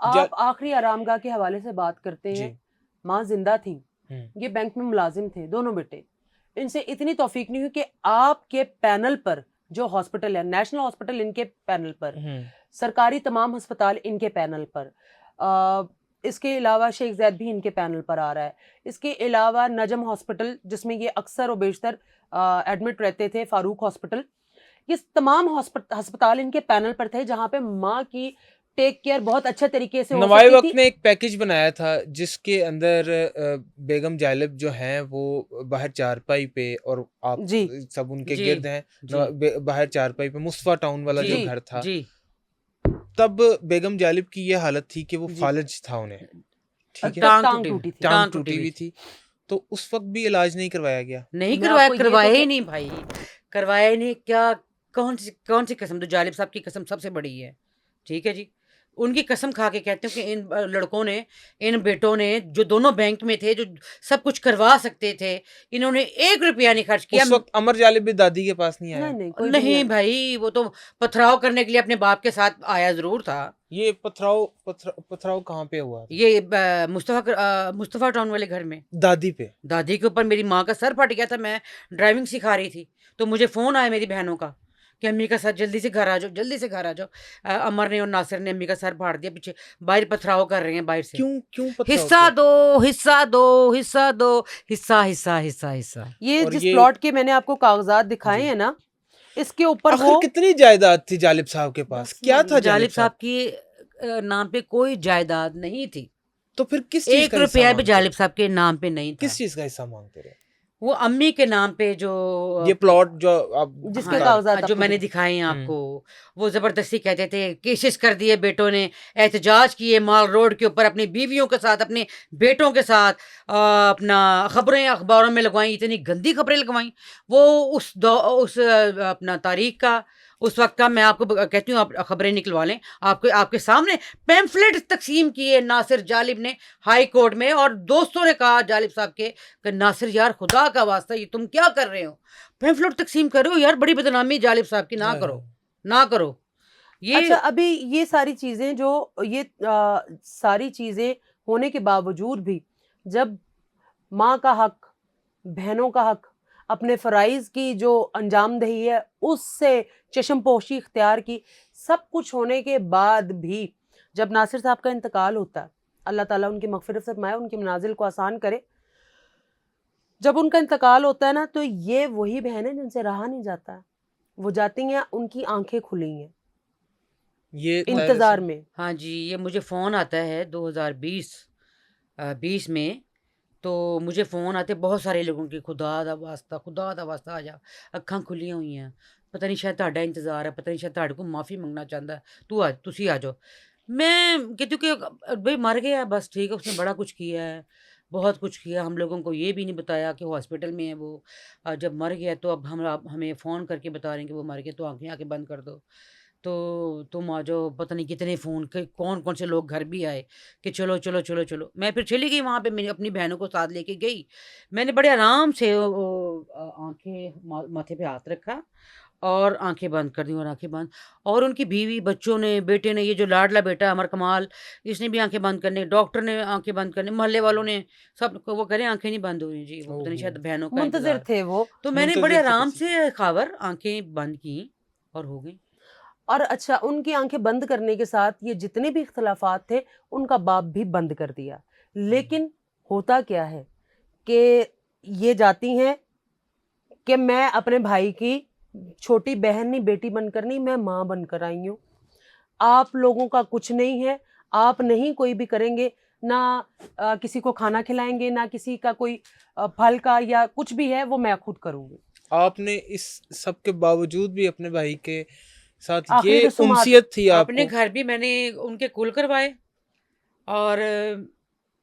آپ آخری آرامگاہ کے حوالے سے بات کرتے ہیں, ماں زندہ تھی, یہ بینک میں ملازم تھے دونوں بیٹے, ان سے اتنی توفیق نہیں ہوئی کہ آپ کے پینل پر جو ہاسپٹل ہے, نیشنل ہاسپٹل ان کے پینل پر, سرکاری تمام ہسپتال ان کے پینل پر, اس کے علاوہ شیخ زید بھی ان کے پینل پر آ رہا ہے, اس کے علاوہ نجم ہاسپٹل جس میں یہ اکثر و بیشتر ایڈمٹ رہتے تھے, فاروق ہاسپٹل, یہ تمام ہسپتال ان کے پینل پر تھے جہاں پہ ماں کی ٹیک کیئر بہت اچھے طریقے سے ہو سکتی نوائی تھی. وقت نے ایک پیکج بنایا تھا جس کے اندر بیگم جالب جو ہیں وہ باہر چارپائی پہ, اور آپ سب ان کے گرد ہیں, باہر چارپائی پہ مصطفیٰ ٹاؤن والا جو گھر تھا, تب بیگم جالب کی یہ حالت تھی کہ وہ فالج تھا, انہیں ٹھیک ہے, ٹانگ ٹوٹی ہوئی تھی, تو اس وقت بھی علاج نہیں کروایا گیا. نہیں کروایا ہی نہیں بھائی, کروایا ہی نہیں. کیا کون سی قسم, تو جالب صاحب کی قسم سب سے بڑی ہے, ٹھیک ہے جی, ان کی قسم کھا کے کہتے ہیں کہ ان لڑکوں نے, ان بیٹوں نے جو دونوں بینک میں تھے, جو سب کچھ کروا سکتے تھے, انہوں نے 1 روپیہ نہیں خرچ کیا. اس وقت عمر جالب بھی دادی کے پاس نہیں آیا. نہیں بھائی, وہ تو پتھراؤ کرنے کے لیے اپنے باپ کے ساتھ آیا ضرور تھا. یہ پتھراؤ کہاں پہ ہوا؟ یہ مصطفیٰ ٹاؤن والے گھر میں, دادی پہ, دادی کے اوپر. میری ماں کا سر پھٹ گیا تھا, میں ڈرائیونگ سکھا رہی تھی, تو مجھے فون آیا میری بہنوں کا کہ امی کا سر جلدی سے گھر آ جاؤ, جلدی سے گھر آ جاؤ. عمر نے اور ناصر نے امی کا سر پھاڑ دیا, پیچھے باہر پتھراؤ کر رہے ہیں باہر سے. کیوں حصہ دو, حصہ دو, حصہ دو, حصہ حصہ حصہ حصہ. یہ جس پلاٹ کے میں نے آپ کو کاغذات دکھائے ہیں نا, اس کے اوپر وہ کتنی جائیداد تھی جالب صاحب کے پاس, کیا تھا جالب صاحب کی نام پہ کوئی جائیداد نہیں تھی, تو پھر کس چیز 1 روپیہ بھی جالب صاحب کے نام پہ نہیں تھا. کس چیز کا حصہ مانگتے رہے؟ وہ امی کے نام پہ جو یہ پلاٹ جو آپ جس کے کاغذات جو میں نے دکھائے ہیں آپ کو, وہ زبردستی کہتے تھے, کیسز کر دیے بیٹوں نے, احتجاج کیے مال روڈ کے اوپر, اپنی بیویوں کے ساتھ, اپنے بیٹوں کے ساتھ, اپنا خبریں اخباروں میں لگوائیں, اتنی گندی خبریں لگوائیں. وہ اس اپنا تاریخ کا, اس وقت کا میں آپ کو کہتی ہوں, آپ خبریں نکلوا لیں, آپ کے سامنے پیمفلٹ تقسیم کیے ناصر جالب نے ہائی کورٹ میں, اور دوستوں نے کہا جالب صاحب کے کہ ناصر یار خدا کا واسطہ یہ تم کیا کر رہے ہو, پیمفلٹ تقسیم کر رہے ہو یار, بڑی بدنامی جالب صاحب کی, نہ کرو. یہ اچھا, ابھی یہ ساری چیزیں جو یہ ساری چیزیں ہونے کے باوجود بھی جب ماں کا حق, بہنوں کا حق, اپنے فرائض کی جو انجام دہی ہے اس سے چشم پوشی اختیار کی, سب کچھ ہونے کے بعد بھی جب ناصر صاحب کا انتقال ہوتا ہے, اللہ تعالیٰ ان کی مغفرت فرمائے, ان کی منازل کو آسان کرے, جب ان کا انتقال ہوتا ہے نا, تو یہ وہی بہنیں جن سے رہا نہیں جاتا ہے, وہ جاتی ہیں, ان کی آنکھیں کھلی ہیں یہ انتظار میں. ہاں جی, یہ مجھے فون آتا ہے 2020 میں, تو مجھے فون آتے بہت سارے لوگوں کی, خدا دا واسطہ آ جا, اکھاں کھلیاں ہوئی ہیں, پتہ نہیں شاید تہاڈا انتظار ہے, پتہ نہیں شاید تہاڈے کو معافی منگنا چاہتا ہے, تسی آ جاؤ. میں کہتی ہوں کہ بھائی مر گیا بس ٹھیک ہے, اس نے بڑا کچھ کیا ہے, بہت کچھ کیا, ہم لوگوں کو یہ بھی نہیں بتایا کہ وہ ہاسپٹل میں ہے, وہ جب مر گیا تو اب ہمیں فون کر کے بتا رہے ہیں کہ وہ مر گیا, تو آنکھیں بند کر دو, تو تم آ جاؤ. پتہ نہیں کتنے فون, کون سے لوگ گھر بھی آئے کہ چلو چلو چلو چلو. میں پھر چلی گئی وہاں پہ, میں اپنی بہنوں کو ساتھ لے کے گئی, میں نے بڑے آرام سے آنکھیں ماتھے پہ ہاتھ رکھا اور آنکھیں بند کر دیں, اور آنکھیں بند, اور ان کی بیوی, بچوں نے, بیٹے نے, یہ جو لاڈلا بیٹا عمر کمال, اس نے بھی آنکھیں بند کرنے, ڈاکٹر نے آنکھیں بند کرنے, محلے والوں نے, سب کو وہ کریں آنکھیں نہیں بند ہوئی جی, وہ پتہ نہیں شاید بہنوں کا منتظر تھے وہ, تو میں نے بڑے آرام سے خاور آنکھیں بند کی اور ہو گئی. اور اچھا, ان کی آنکھیں بند کرنے کے ساتھ یہ جتنے بھی اختلافات تھے ان کا باپ بھی بند کر دیا. لیکن ہوتا کیا ہے کہ یہ جاتی ہیں کہ میں اپنے بھائی کی چھوٹی بہن نہیں, بیٹی بن کر نہیں, میں ماں بن کر آئی ہوں, آپ لوگوں کا کچھ نہیں ہے, آپ نہیں کوئی بھی کریں گے, نہ کسی کو کھانا کھلائیں گے, نہ کسی کا کوئی پھل کا یا کچھ بھی ہے وہ میں خود کروں گی. آپ نے اس سب کے باوجود بھی اپنے بھائی کے ساتھ یہ امسیت تھی آپ اپنے گھر بھی میں نے ان کے کل کروائے, اور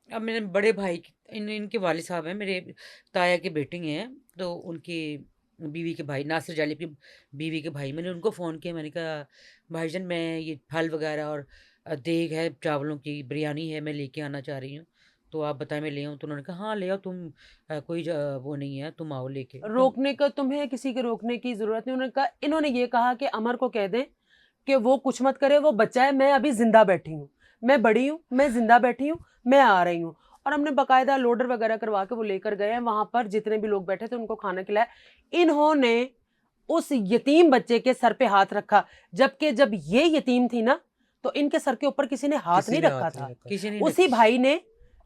اب میرے بڑے بھائی ان کے والد صاحب ہیں, میرے تایا کے بیٹے ہیں, تو ان کی بیوی کے بھائی, ناصر جالب کی بیوی کے بھائی, میں نے ان کو فون کیا, میں نے کہا بھائی جان میں یہ پھل وغیرہ اور دیگ ہے, چاولوں کی بریانی ہے, میں لے کے آنا چاہ رہی ہوں, تو آپ بتائیں میں لے آؤں؟ تو انہوں نے کہا ہاں لے آؤ, تم کوئی وہ نہیں ہے, تم آؤ لے کے. روکنے کا تمہیں کسی کے روکنے کی ضرورت نہیں. انہوں نے یہ کہا کہ عمر کو کہہ دیں کہ وہ کچھ مت کرے, وہ بچہ ہے, میں ابھی زندہ بیٹھی ہوں, میں بڑی ہوں, میں زندہ بیٹھی ہوں, میں آ رہی ہوں. اور ہم نے باقاعدہ لوڈر وغیرہ کروا کے وہ لے کر گئے ہیں, وہاں پر جتنے بھی لوگ بیٹھے تھے ان کو کھانا کھلایا. انہوں نے اس یتیم بچے کے سر پہ ہاتھ رکھا, جبکہ جب یہ یتیم تھی نا تو ان کے سر کے اوپر کسی نے ہاتھ نہیں رکھا تھا. اسی بھائی نے,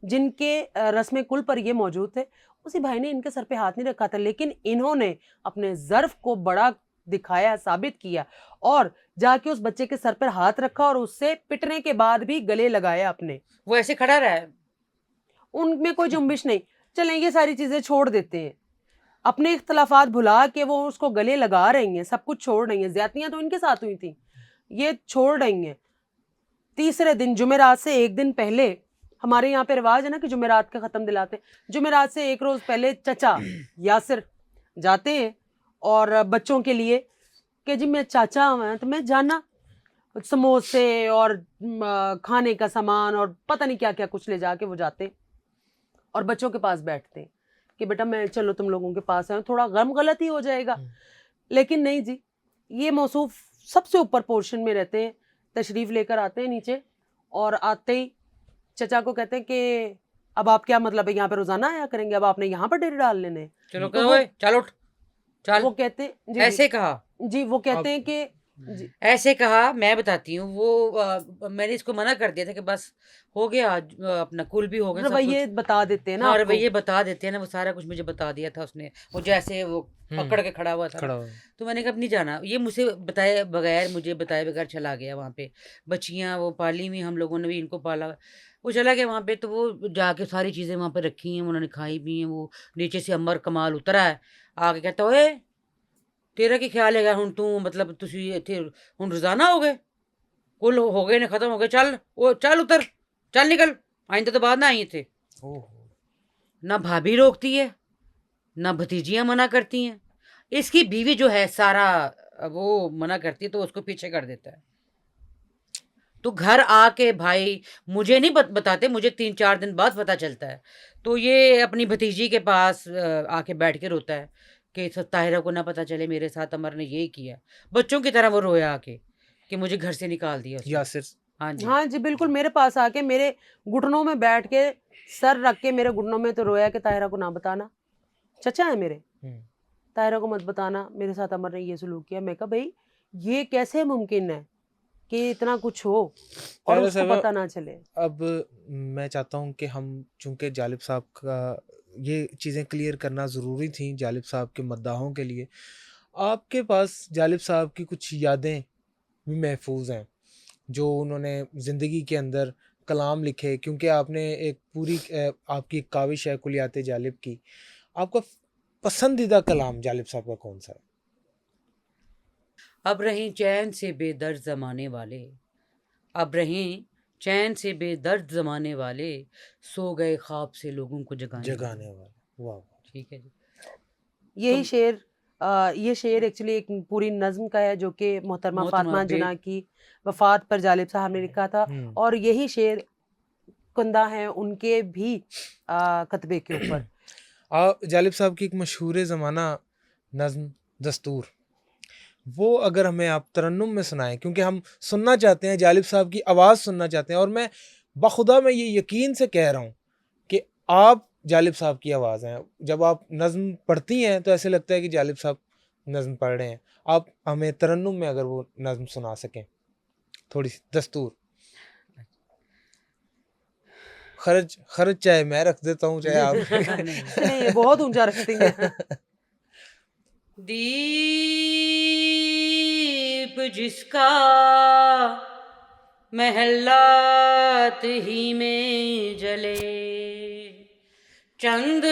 جن کے رسم کل پر یہ موجود تھے, اسی بھائی نے ان کے سر پہ ہاتھ نہیں رکھا تھا, لیکن انہوں نے اپنے ظرف کو بڑا دکھایا, ثابت کیا, اور جا کے اس بچے کے سر پر ہاتھ رکھا اور اس سے پٹنے کے بعد بھی گلے لگایا اپنے. وہ ایسے کھڑا رہا ہے, ان میں کوئی جنبش نہیں. چلیں یہ ساری چیزیں چھوڑ دیتے ہیں, اپنے اختلافات بھلا کے وہ اس کو گلے لگا رہی ہیں, سب کچھ چھوڑ رہی ہیں. زیادتیاں تو ان کے ساتھ ہوئی تھیں, یہ چھوڑ رہی ہیں. تیسرے دن جمعرات سے ایک دن پہلے, ہمارے یہاں پہ رواج ہے نا کہ جمعرات کا ختم دلاتے ہیں, جمعرات سے ایک روز پہلے چچا یاسر جاتے ہیں اور بچوں کے لیے کہ جی میں چاچا ہوں تو میں جانا, سموسے اور کھانے کا سامان اور پتہ نہیں کیا کیا کچھ لے جا کے وہ جاتے اور بچوں کے پاس بیٹھتے کہ بیٹا میں چلو تم لوگوں کے پاس آؤں, تھوڑا غم غلط ہی ہو جائے گا. لیکن نہیں جی, یہ موصوف سب سے اوپر پورشن میں رہتے ہیں, تشریف لے کر آتے ہیں نیچے, اور آتے ہی چچا کو کہتے ہیں کہ اب آپ کیا مطلب ہے یہاں پہ روزانہ آیا کریں گے, اب آپ نے یہاں پر ڈیرے ڈال لینے. چلو چلو چل, وہ کہتے ہیں ایسے کہا جی, وہ کہتے ہیں کہ ایسے کہا. میں بتاتی ہوں, وہ میں نے اس کو منع کر دیا تھا کہ بس ہو گیا, اپنا کل بھی ہو گیا, رویے بتا دیتے ہیں نا, اور رویے بتا دیتے ہیں نا, وہ سارا کچھ مجھے بتا دیا تھا اس نے, وہ جیسے وہ پکڑ کے کھڑا ہوا تھا. تو میں نے کہا اب نہیں جانا, یہ مجھ سے بتائے بغیر, مجھے بتائے بغیر چلا گیا وہاں پہ. بچیاں وہ پالی ہوئی, ہم لوگوں نے بھی ان کو پالا, وہ چلا گیا وہاں پہ. تو وہ جا کے ساری چیزیں وہاں پہ رکھی ہیں, انہوں نے کھائی بھی ہیں. وہ نیچے سے عمر کمال اترا ہے, آگے کہتا اوے تیرا کی خیال ہے گا ہوں, تو مطلب تسی اتھے ہوں روزانہ ہو گئے, کل ہو گئے نے ختم ہو گئے, چل وہ چل اتر, چل نکل, آئندہ تو بعد نہ آئی تھے. نہ بھابھی روکتی ہے, نہ بھتیجیاں منع کرتی ہیں. اس کی بیوی جو ہے سارا وہ منع کرتی ہے تو اس کو پیچھے کر دیتا ہے. تو گھر آ کے بھائی مجھے نہیں بتاتے, مجھے 3-4 دن بعد پتہ چلتا ہے. تو یہ اپنی بھتیجی کے پاس آ کے بیٹھ کے روتا ہے کہ طاہرہ کو نہ پتہ چلے میرے ساتھ عمر نے یہی کیا. بچوں کی طرح وہ رویا آ کے کہ مجھے گھر سے نکال دیا یاسر. ہاں جی بالکل, میرے پاس آ کے میرے گھٹنوں میں بیٹھ کے سر رکھ کے میرے گھٹنوں میں تو رویا کہ طاہرہ کو نہ بتانا, چچا ہے میرے, طاہرہ کو مت بتانا میرے ساتھ عمر نے یہ سلوک کیا. میں کہا بھائی یہ کیسے ممکن ہے کہ اتنا کچھ ہو اور اس کو پتہ نہ چلے. اب میں چاہتا ہوں کہ ہم, چونکہ جالب صاحب کا یہ چیزیں کلیئر کرنا ضروری تھیں جالب صاحب کے مداحوں کے لیے, آپ کے پاس جالب صاحب کی کچھ یادیں بھی محفوظ ہیں جو انہوں نے زندگی کے اندر کلام لکھے, کیونکہ آپ نے ایک پوری آپ کی کاوش ہے کلیات جالب کی, آپ کا پسندیدہ کلام جالب صاحب کا کون سا ہے؟ اب رہیں چین سے بے درد زمانے والے, اب رہیں چین سے بے درد زمانے والے, سو گئے خواب سے لوگوں کو جگانے والے. واہ, ٹھیک ہے جی. یہی شعر, یہ شعر ایکچولی ایک پوری نظم کا ہے جو کہ محترمہ فاطمہ جناح کی وفات پر جالب صاحب نے لکھا تھا, اور یہی شعر کندہ ہیں ان کے بھی کتبے کے اوپر. جالب صاحب کی ایک مشہور زمانہ نظم دستور, وہ اگر ہمیں آپ ترنم میں سنائیں, کیونکہ ہم سننا چاہتے ہیں, جالب صاحب کی آواز سننا چاہتے ہیں, اور میں بخدا میں یہ یقین سے کہہ رہا ہوں کہ آپ جالب صاحب کی آواز ہیں. جب آپ نظم پڑھتی ہیں تو ایسے لگتا ہے کہ جالب صاحب نظم پڑھ رہے ہیں. آپ ہمیں ترنم میں اگر وہ نظم سنا سکیں تھوڑی سی, دستور. خرچ چاہے میں رکھ دیتا ہوں چاہے آپ. نہیں بہت اونچا رکھتی ہیں. دیپ جس کا محلات ہی میں جلے, چند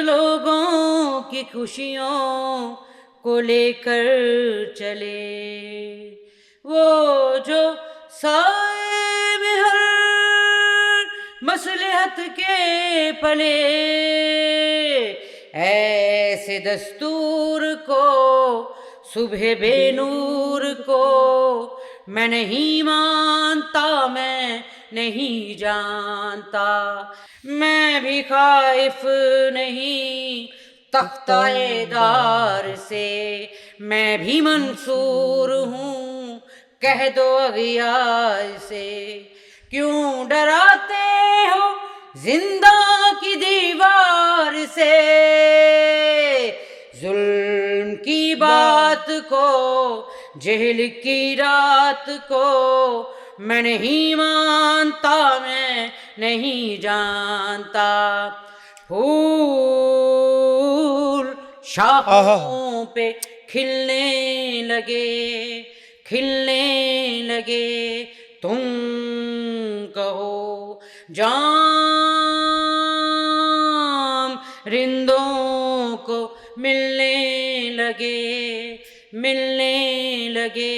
لوگوں کی خوشیوں کو لے کر چلے, وہ جو سائے میں ہر مصلحت کے پلے, ایسے دستور کو صبح بے نور کو میں نہیں مانتا, میں نہیں جانتا, میں بھی خائف نہیں تختہ دار سے, میں بھی منصور ہوں کہہ دو اغیار سے، کیوں ڈراتے ہو زندہ کی دیوار سے، ظلم کی بات کو جہل کی رات کو میں نہیں مانتا، میں نہیں جانتا، پھول شاخوں پہ کھلنے لگے، کھلنے لگے، تم کہو جام رندوں کو ملنے لگے، ملنے لگے،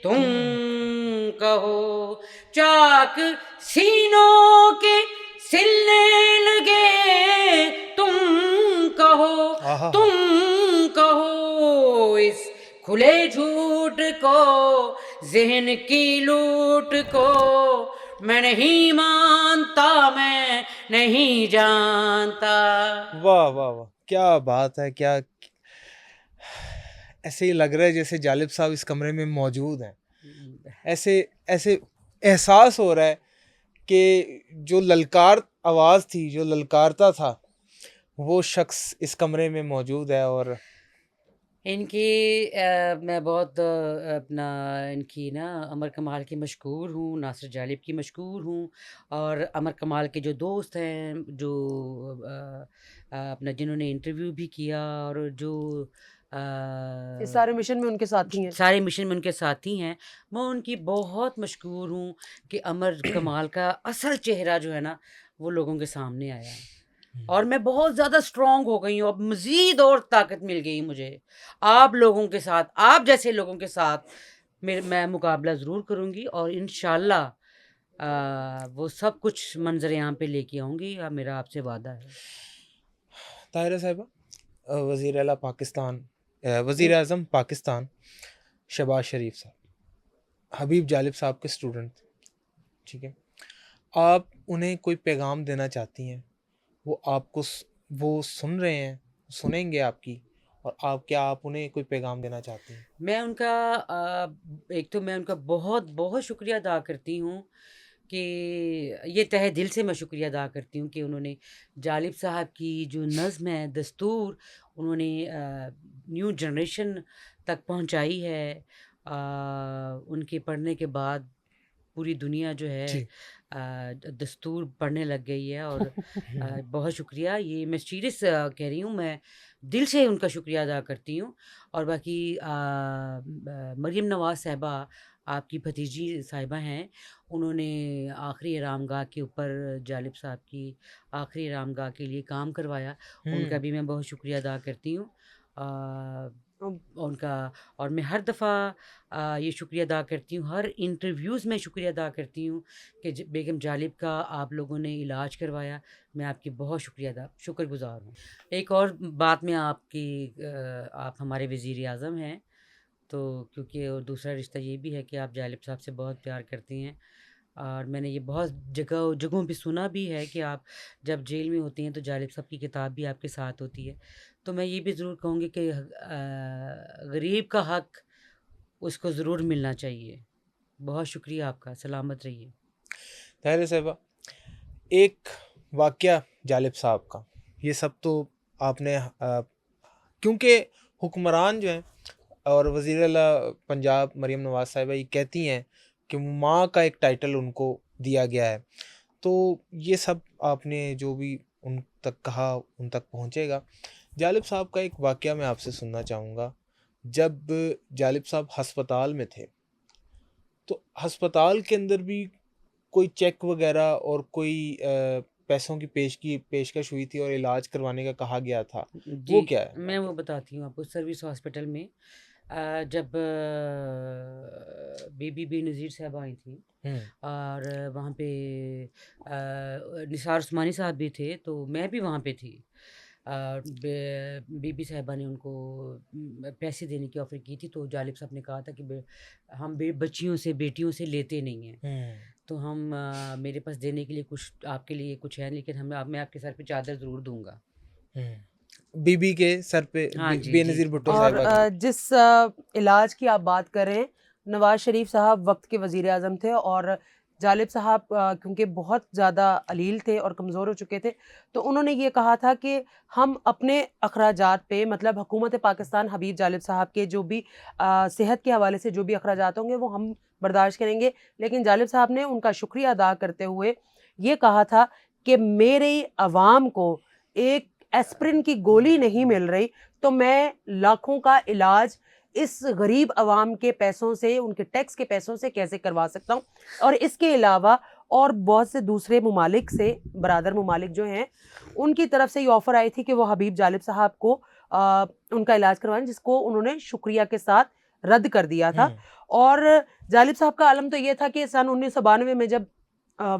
تم کہو چاک سینوں کے سلنے لگے، تم کہو، تم کہو اس کھلے جھوٹ کو، ذہن کی لوٹ کو میں نہیں مانتا، میں نہیں جانتا۔ واہ واہ واہ، کیا بات ہے، کیا ایسے ہی لگ رہا ہے جیسے جالب صاحب اس کمرے میں موجود ہیں، ایسے احساس ہو رہا ہے کہ جو للکار آواز تھی، جو للکارتا تھا، وہ شخص اس کمرے میں موجود ہے۔ اور ان کی میں بہت اپنا ان کی نا عمر کمال کی مشکور ہوں، ناصر جالب کی مشکور ہوں، اور عمر کمال کے جو دوست ہیں، جو اپنا جنہوں نے انٹرویو بھی کیا، اور جو اس سارے مشن میں ان کے ساتھی ہیں، سارے مشن میں ان کے ساتھی ہیں، میں ان کی بہت مشکور ہوں کہ عمر کمال کا اصل چہرہ جو ہے نا وہ لوگوں کے سامنے آیا ہے، اور میں بہت زیادہ اسٹرانگ ہو گئی ہوں، اب مزید اور طاقت مل گئی مجھے آپ لوگوں کے ساتھ، آپ جیسے لوگوں کے ساتھ میں مقابلہ ضرور کروں گی، اور انشاءاللہ وہ سب کچھ منظر یہاں پہ لے کے آؤں گی، میرا آپ سے وعدہ ہے۔ طاہرہ صاحبہ، وزیر اعلیٰ پاکستان، وزیر اعظم پاکستان شہباز شریف صاحب حبیب جالب صاحب کے اسٹوڈنٹ، ٹھیک ہے، آپ انہیں کوئی پیغام دینا چاہتی ہیں، وہ آپ کو وہ سن رہے ہیں، سنیں گے آپ کی، اور کیا آپ انہیں کوئی پیغام دینا چاہتی ہیں؟ میں ان کا ایک تو میں ان کا بہت بہت شکریہ ادا کرتی ہوں، کہ یہ تہہ دل سے میں شکریہ ادا کرتی ہوں کہ انہوں نے جالب صاحب کی جو نظم ہے، دستور، انہوں نے نیو جنریشن تک پہنچائی ہے۔ ان کے پڑھنے کے بعد پوری دنیا جو ہے دستور پڑھنے لگ گئی ہے، اور بہت شکریہ، یہ میں سیریس کہہ رہی ہوں، میں دل سے ان کا شکریہ ادا کرتی ہوں۔ اور باقی مریم نواز صاحبہ، آپ کی بھتیجی صاحبہ ہیں، انہوں نے آخری آرام گاہ کے اوپر جالب صاحب کی آخری آرام گاہ کے لیے کام کروایا، ان کا بھی میں بہت شکریہ ادا کرتی ہوں ان کا، اور میں ہر دفعہ یہ شکریہ ادا کرتی ہوں، ہر انٹرویوز میں شکریہ ادا کرتی ہوں کہ بیگم جالب کا آپ لوگوں نے علاج کروایا، میں آپ کی بہت شکر گزار ہوں۔ ایک اور بات میں آپ کی، آپ ہمارے وزیر اعظم ہیں، تو کیونکہ اور دوسرا رشتہ یہ بھی ہے کہ آپ جالب صاحب سے بہت پیار کرتے ہیں، اور میں نے یہ بہت جگہوں پہ سنا بھی ہے کہ آپ جب جیل میں ہوتی ہیں تو جالب صاحب کی کتاب بھی آپ کے ساتھ ہوتی ہے، تو میں یہ بھی ضرور کہوں گی کہ غریب کا حق اس کو ضرور ملنا چاہیے۔ بہت شکریہ آپ کا، سلامت رہیے۔ طاہرہ صاحبہ، ایک واقعہ جالب صاحب کا، یہ سب تو آپ نے کیونکہ حکمران جو ہیں اور وزیر اعلیٰ پنجاب مریم نواز صاحبہ یہ کہتی ہیں کہ ماں کا ایک ٹائٹل ان کو دیا گیا ہے، تو یہ سب آپ نے جو بھی ان تک کہا ان تک پہنچے گا۔ جالب صاحب کا ایک واقعہ میں آپ سے سننا چاہوں گا۔ جب جالب صاحب ہسپتال میں تھے تو ہسپتال کے اندر بھی کوئی چیک وغیرہ اور کوئی پیسوں کی پیشکش ہوئی تھی اور علاج کروانے کا کہا گیا تھا، وہ کیا ہے؟ میں وہ بتاتی ہوں آپ کو۔ سروس ہاسپٹل میں جب بی نذیر صاحب آئی تھیں، اور وہاں پہ نثار عثمانی صاحب بھی تھے، تو میں بھی وہاں پہ تھی، بی صاحبہ نے ان کو پیسے دینے کی آفر کی تھی، تو جالب صاحب نے کہا تھا کہ ہم بچیوں سے بیٹیوں سے لیتے نہیں ہیں، تو ہم میرے پاس دینے کے لیے کچھ آپ کے لیے کچھ ہے، لیکن میں آپ کے سر پہ چادر ضرور دوں گا۔ بی بی کے سر پہ بے نظیر بھٹو صاحبہ اور جس علاج کی آپ بات کر رہے ہیں، نواز شریف صاحب وقت کے وزیر اعظم تھے، اور جالب صاحب کیونکہ بہت زیادہ علیل تھے اور کمزور ہو چکے تھے، تو انہوں نے یہ کہا تھا کہ ہم اپنے اخراجات پہ، مطلب حکومت پاکستان حبیب جالب صاحب کے جو بھی صحت کے حوالے سے جو بھی اخراجات ہوں گے وہ ہم برداشت کریں گے، لیکن جالب صاحب نے ان کا شکریہ ادا کرتے ہوئے یہ کہا تھا کہ میری عوام کو ایک ایسپرین کی گولی نہیں مل رہی تو میں لاکھوں کا علاج اس غریب عوام کے پیسوں سے، ان کے ٹیکس کے پیسوں سے کیسے کروا سکتا ہوں. اور اس کے علاوہ اور بہت سے دوسرے ممالک سے، برادر ممالک جو ہیں، ان کی طرف سے یہ آفر آئی تھی کہ وہ حبیب جالب صاحب کو ان کا علاج کروائیں، جس کو انہوں نے شکریہ کے ساتھ رد کر دیا تھا. اور جالب صاحب کا عالم تو یہ تھا کہ سن 1992 میں جب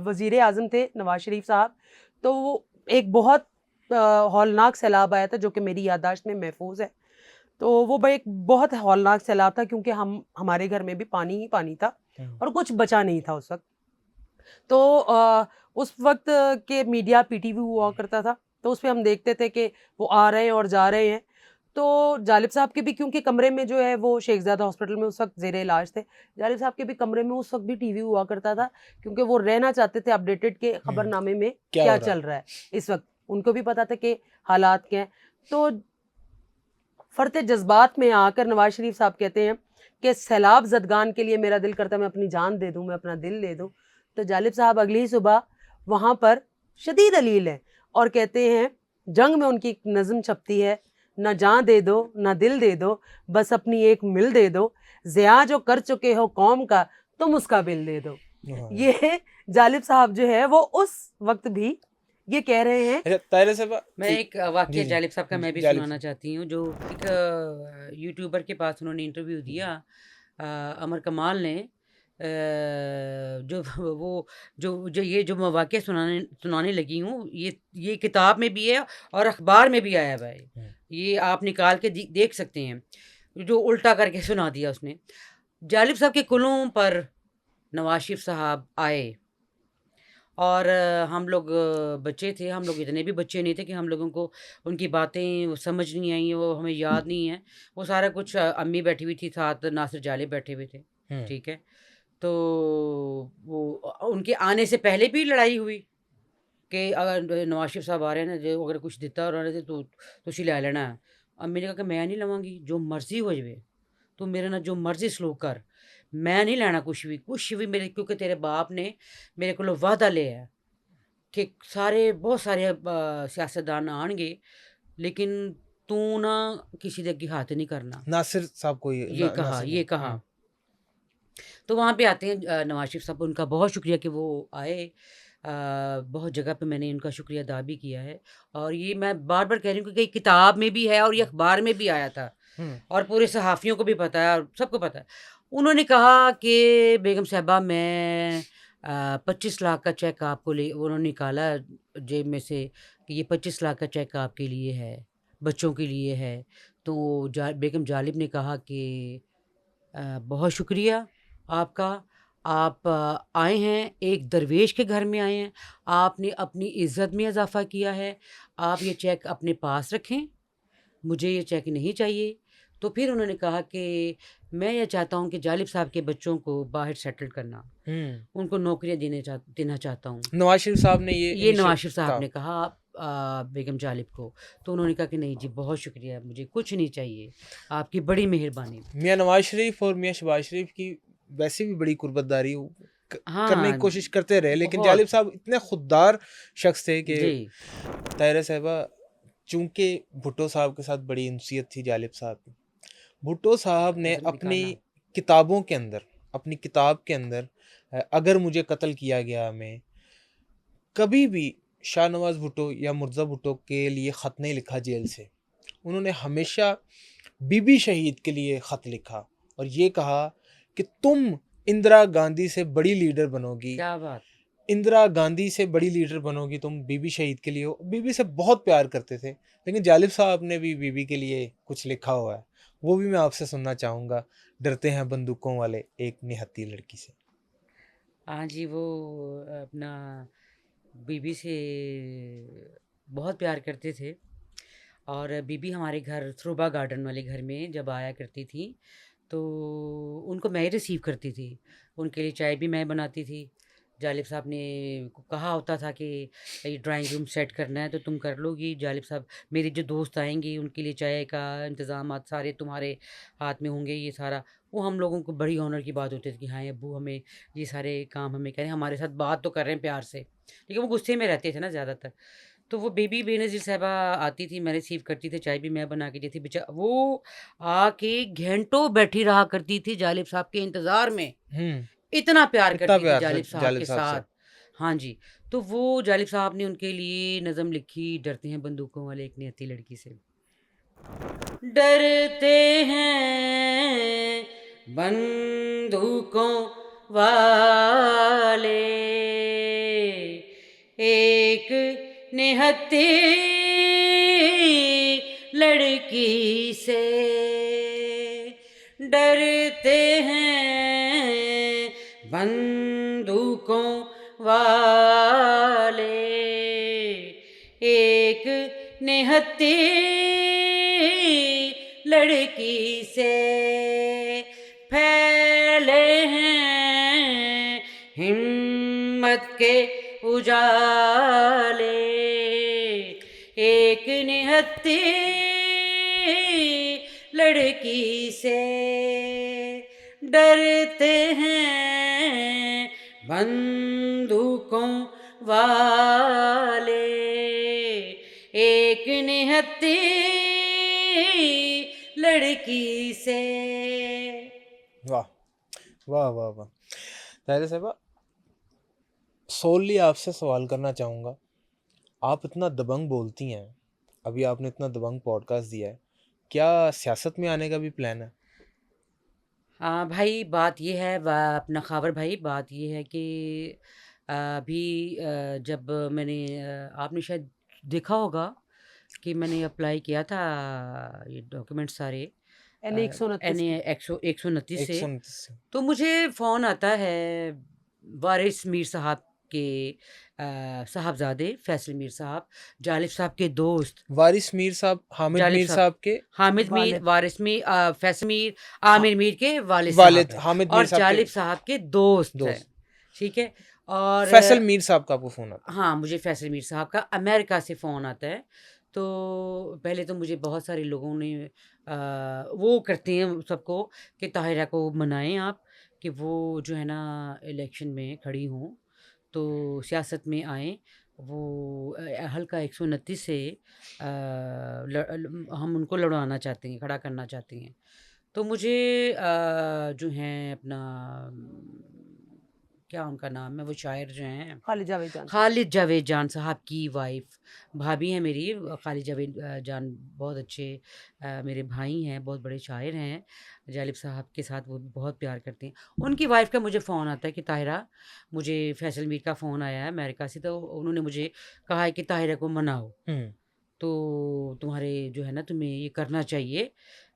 وزیر اعظم تھے نواز شریف صاحب، تو وہ ایک بہت ہولناک سیلاب آیا تھا جو کہ میری یادداشت میں محفوظ ہے. تو وہ ایک بہت ہولناک سیلاب تھا کیونکہ ہمارے گھر میں بھی پانی ہی پانی تھا اور کچھ بچا نہیں تھا اس وقت. تو اس وقت کے میڈیا پی ٹی وی ہوا کرتا تھا، تو اس پہ ہم دیکھتے تھے کہ وہ آ رہے ہیں اور جا رہے ہیں. تو جالب صاحب کے بھی کیونکہ کمرے میں جو ہے وہ شیخ زادہ ہاسپٹل میں اس وقت زیر علاج تھے، جالب صاحب کے بھی کمرے میں اس وقت بھی ٹی وی ہوا کرتا تھا کیونکہ وہ رہنا چاہتے تھے اپڈیٹڈ کہ خبر نامے میں کیا چل رہا ہے اس وقت. ان کو بھی پتا تھا کہ حالات کیا ہیں. تو فرط جذبات میں آ کر نواز شریف صاحب کہتے ہیں کہ سیلاب زدگان کے لیے میرا دل کرتا ہے میں اپنی جان دے دوں، میں اپنا دل دے دوں. تو جالب صاحب اگلی ہی صبح وہاں پر شدید علیل ہیں اور کہتے ہیں، جنگ میں ان کی ایک نظم چھپتی ہے، نہ جان دے دو نہ دل دے دو، بس اپنی ایک مل دے دو، ضیاء جو کر چکے ہو قوم کا تم اس کا بل دے دو. یہ جالب صاحب جو ہے وہ اس وقت بھی یہ کہہ رہے ہیں. میں ایک واقعہ جالب صاحب کا میں بھی سنانا چاہتی ہوں. جو ایک یوٹیوبر کے پاس انہوں نے انٹرویو دیا، عمر کمال نے، جو میں واقعہ سنانے لگی ہوں، یہ کتاب میں بھی ہے اور اخبار میں بھی آیا ہوا ہے. یہ آپ نکال کے دیکھ سکتے ہیں، جو الٹا کر کے سنا دیا اس نے. جالب صاحب کے کلوں پر نواز شریف صاحب آئے اور ہم لوگ بچے تھے، ہم لوگ اتنے بھی بچے نہیں تھے کہ ہم لوگوں کو ان کی باتیں وہ سمجھ نہیں آئیں، وہ ہمیں یاد نہیں ہیں. وہ سارا کچھ امی بیٹھی ہوئی تھی، ساتھ ناصر جالب بیٹھے ہوئے تھے. ٹھیک ہے، تو وہ ان کے آنے سے پہلے بھی لڑائی ہوئی کہ اگر نواز شریف صاحب آ رہے ہیں نا، جو اگر کچھ دیتا اور رہے تو تسی لے لینا ہے. امی نے کہا کہ میں نہیں لواں گی، جو مرضی ہو جائے تو میرے نہ جو مرضی سلوک کر، میں نہیں لینا کچھ بھی میرے، کیونکہ تیرے باپ نے میرے کو وعدہ لیا ہے کہ بہت سارے سیاستدان آن گے لیکن تو نہ کسی دے ہاتھ نہیں کرنا. ناصر صاحب کو یہ کہا. تو وہاں پہ آتے ہیں نواز شریف صاحب، ان کا بہت شکریہ کہ وہ آئے. بہت جگہ پہ میں نے ان کا شکریہ ادا بھی کیا ہے، اور یہ میں بار بار کہہ رہی ہوں کہ کتاب میں بھی ہے اور یہ اخبار میں بھی آیا تھا اور پورے صحافیوں کو بھی پتہ ہے اور سب کو پتہ ہے. انہوں نے کہا کہ بیگم صاحبہ میں 25 لاکھ کا چیک آپ کو انہوں نے نکالا جیب میں سے کہ یہ 25 لاکھ کا چیک آپ کے لیے ہے، بچوں کے لیے ہے. تو بیگم جالب نے کہا کہ بہت شکریہ آپ کا، آپ آئے ہیں ایک درویش کے گھر میں آئے ہیں، آپ نے اپنی عزت میں اضافہ کیا ہے، آپ یہ چیک اپنے پاس رکھیں، مجھے یہ چیک نہیں چاہیے. تو پھر انہوں نے کہا کہ میں یہ چاہتا ہوں کہ جالب صاحب کے بچوں کو باہر سیٹل کرنا، ان کو نوکریاں دینا چاہتا ہوں. نواز شریف صاحب نے یہ نواز شریف صاحب نے کہا بیگم جالب کو. تو انہوں نے کہا کہ نہیں جی بہت شکریہ، مجھے کچھ نہیں چاہیے، آپ کی بڑی مہربانی. میاں نواز شریف اور میاں شہباز شریف کی ویسے بھی بڑی قربت داری کرنے کی کوشش کرتے رہے، لیکن جالب صاحب اتنے خوددار شخص تھے کہ طاہرہ صاحبہ، چونکہ بھٹو صاحب کے ساتھ بڑی انسیت تھی جالب صاحب کی، بھٹو صاحب نے اپنی کتابوں کے اندر، اپنی کتاب کے اندر اگر مجھے قتل کیا گیا میں، کبھی بھی شاہ نواز بھٹو یا مرزا بھٹو کے لیے خط نہیں لکھا جیل سے. انہوں نے ہمیشہ بی بی شہید کے لیے خط لکھا اور یہ کہا کہ تم اندرا گاندھی سے بڑی لیڈر بنو گی. کیا بات، اندرا گاندھی سے بڑی لیڈر بنو گی تم، بی بی شہید کے لیے ہو. بی بی سے بہت پیار کرتے تھے، لیکن جالب صاحب نے بھی بی بی کے لیے کچھ لکھا ہوا ہے، وہ بھی میں آپ سے سننا چاہوں گا. ڈرتے ہیں بندوقوں والے ایک نہتی لڑکی سے. ہاں جی، وہ اپنا بی بی سے بہت پیار کرتے تھے اور بی ہمارے گھر تھروبا گارڈن والے گھر میں جب آیا کرتی تھی تو ان کو میں ہی ریسیو کرتی تھی. ان کے لیے چائے بھی میں بناتی تھی. جالب صاحب نے کہا ہوتا تھا کہ یہ ڈرائنگ روم سیٹ کرنا ہے تو تم کر لو گی. جالب صاحب میری جو دوست آئیں گی ان کے لیے چائے کا انتظامات سارے تمہارے ہاتھ میں ہوں گے. یہ سارا وہ ہم لوگوں کو بڑی آنر کی بات ہوتی تھی کہ ہاں ابو ہمیں یہ سارے کام ہمیں کریں, ہمارے ساتھ بات تو کر رہے ہیں پیار سے, لیکن وہ غصے میں رہتے تھے نا زیادہ تر. تو وہ بیبی بے نظیر صاحبہ آتی تھی, میں ریسیو کرتی تھی, چائے بھی میں بنا کے دیتی تھی. وہ آ کے گھنٹوں بیٹھی رہا کرتی تھی جالب صاحب کے انتظار میں, اتنا پیار کرتی تھی جالب صاحب کے ساتھ. ہاں جی. تو وہ جالب صاحب نے ان کے لیے نظم لکھی, ڈرتے ہیں بندوقوں والے ایک نیتی لڑکی سے. ڈرتے ہیں بندوقوں والے ایک نہتی لڑکی سے, ڈرتے ہیں بندوقوں والے ایک نہتی لڑکی سے, پھیلے ہیں ہمت کے اجالے ایک نہتی لڑکی سے, ڈرتے ہیں بندوقوں والے ایک نہتی لڑکی سے. واہ واہ واہ واہ. طاہرہ صاحبہ, سوللی آپ سے سوال کرنا چاہوں گا, آپ اتنا دبنگ بولتی ہیں, ابھی آپ نے اتنا دبنگ پوڈ کاسٹ دیا ہے, کیا سیاست میں آنے کا بھی پلان ہے؟ ہاں بھائی, بات یہ ہے اپنا خاور بھائی, بات یہ ہے کہ ابھی جب میں نے آپ نے شاید دیکھا ہوگا کہ میں نے اپلائی کیا تھا یہ ڈاکیومنٹ سارے NA-129 سے, تو مجھے فون آتا ہے وارث میر صاحب کے صاحبزادے فیصل میر صاحب, جالب صاحب کے دوست. وارث میر صاحب حامد میر صاحب کے حامد میر, وارث میر, فیصل میر, عامر میر کے والد حامد اور میر صاحب جالب صاحب کے دوست ہیں, ٹھیک ہے. اور فیصل میر صاحب کا آپ کو فون آتا ہے؟ ہاں, مجھے فیصل میر صاحب کا امریکہ سے فون آتا ہے. تو پہلے تو مجھے بہت سارے لوگوں نے وہ کرتے ہیں سب کو کہ طاہرہ کو منائیں آپ کہ وہ جو ہے نا الیکشن میں کھڑی ہوں, تو سیاست میں آئیں. وہ حلقہ 129 سے ہم ان کو لڑوانا چاہتے ہیں, کھڑا کرنا چاہتے ہیں. تو مجھے جو ہیں اپنا کیا ان کا نام ہے, وہ شاعر جو ہیں خالد جاوید جان صاحب کی وائف, بھابھی ہیں میری, خالد جاوید جان بہت اچھے میرے بھائی ہیں, بہت بڑے شاعر ہیں. جالب صاحب کے ساتھ وہ بہت پیار کرتے ہیں. ان کی وائف کا مجھے فون آتا ہے کہ طاہرہ, مجھے فیصل میر کا فون آیا ہے امریکہ سے, تو انہوں نے مجھے کہا ہے کہ طاہرہ کو مناؤ, تو تمہارے جو ہے نا تمہیں یہ کرنا چاہیے,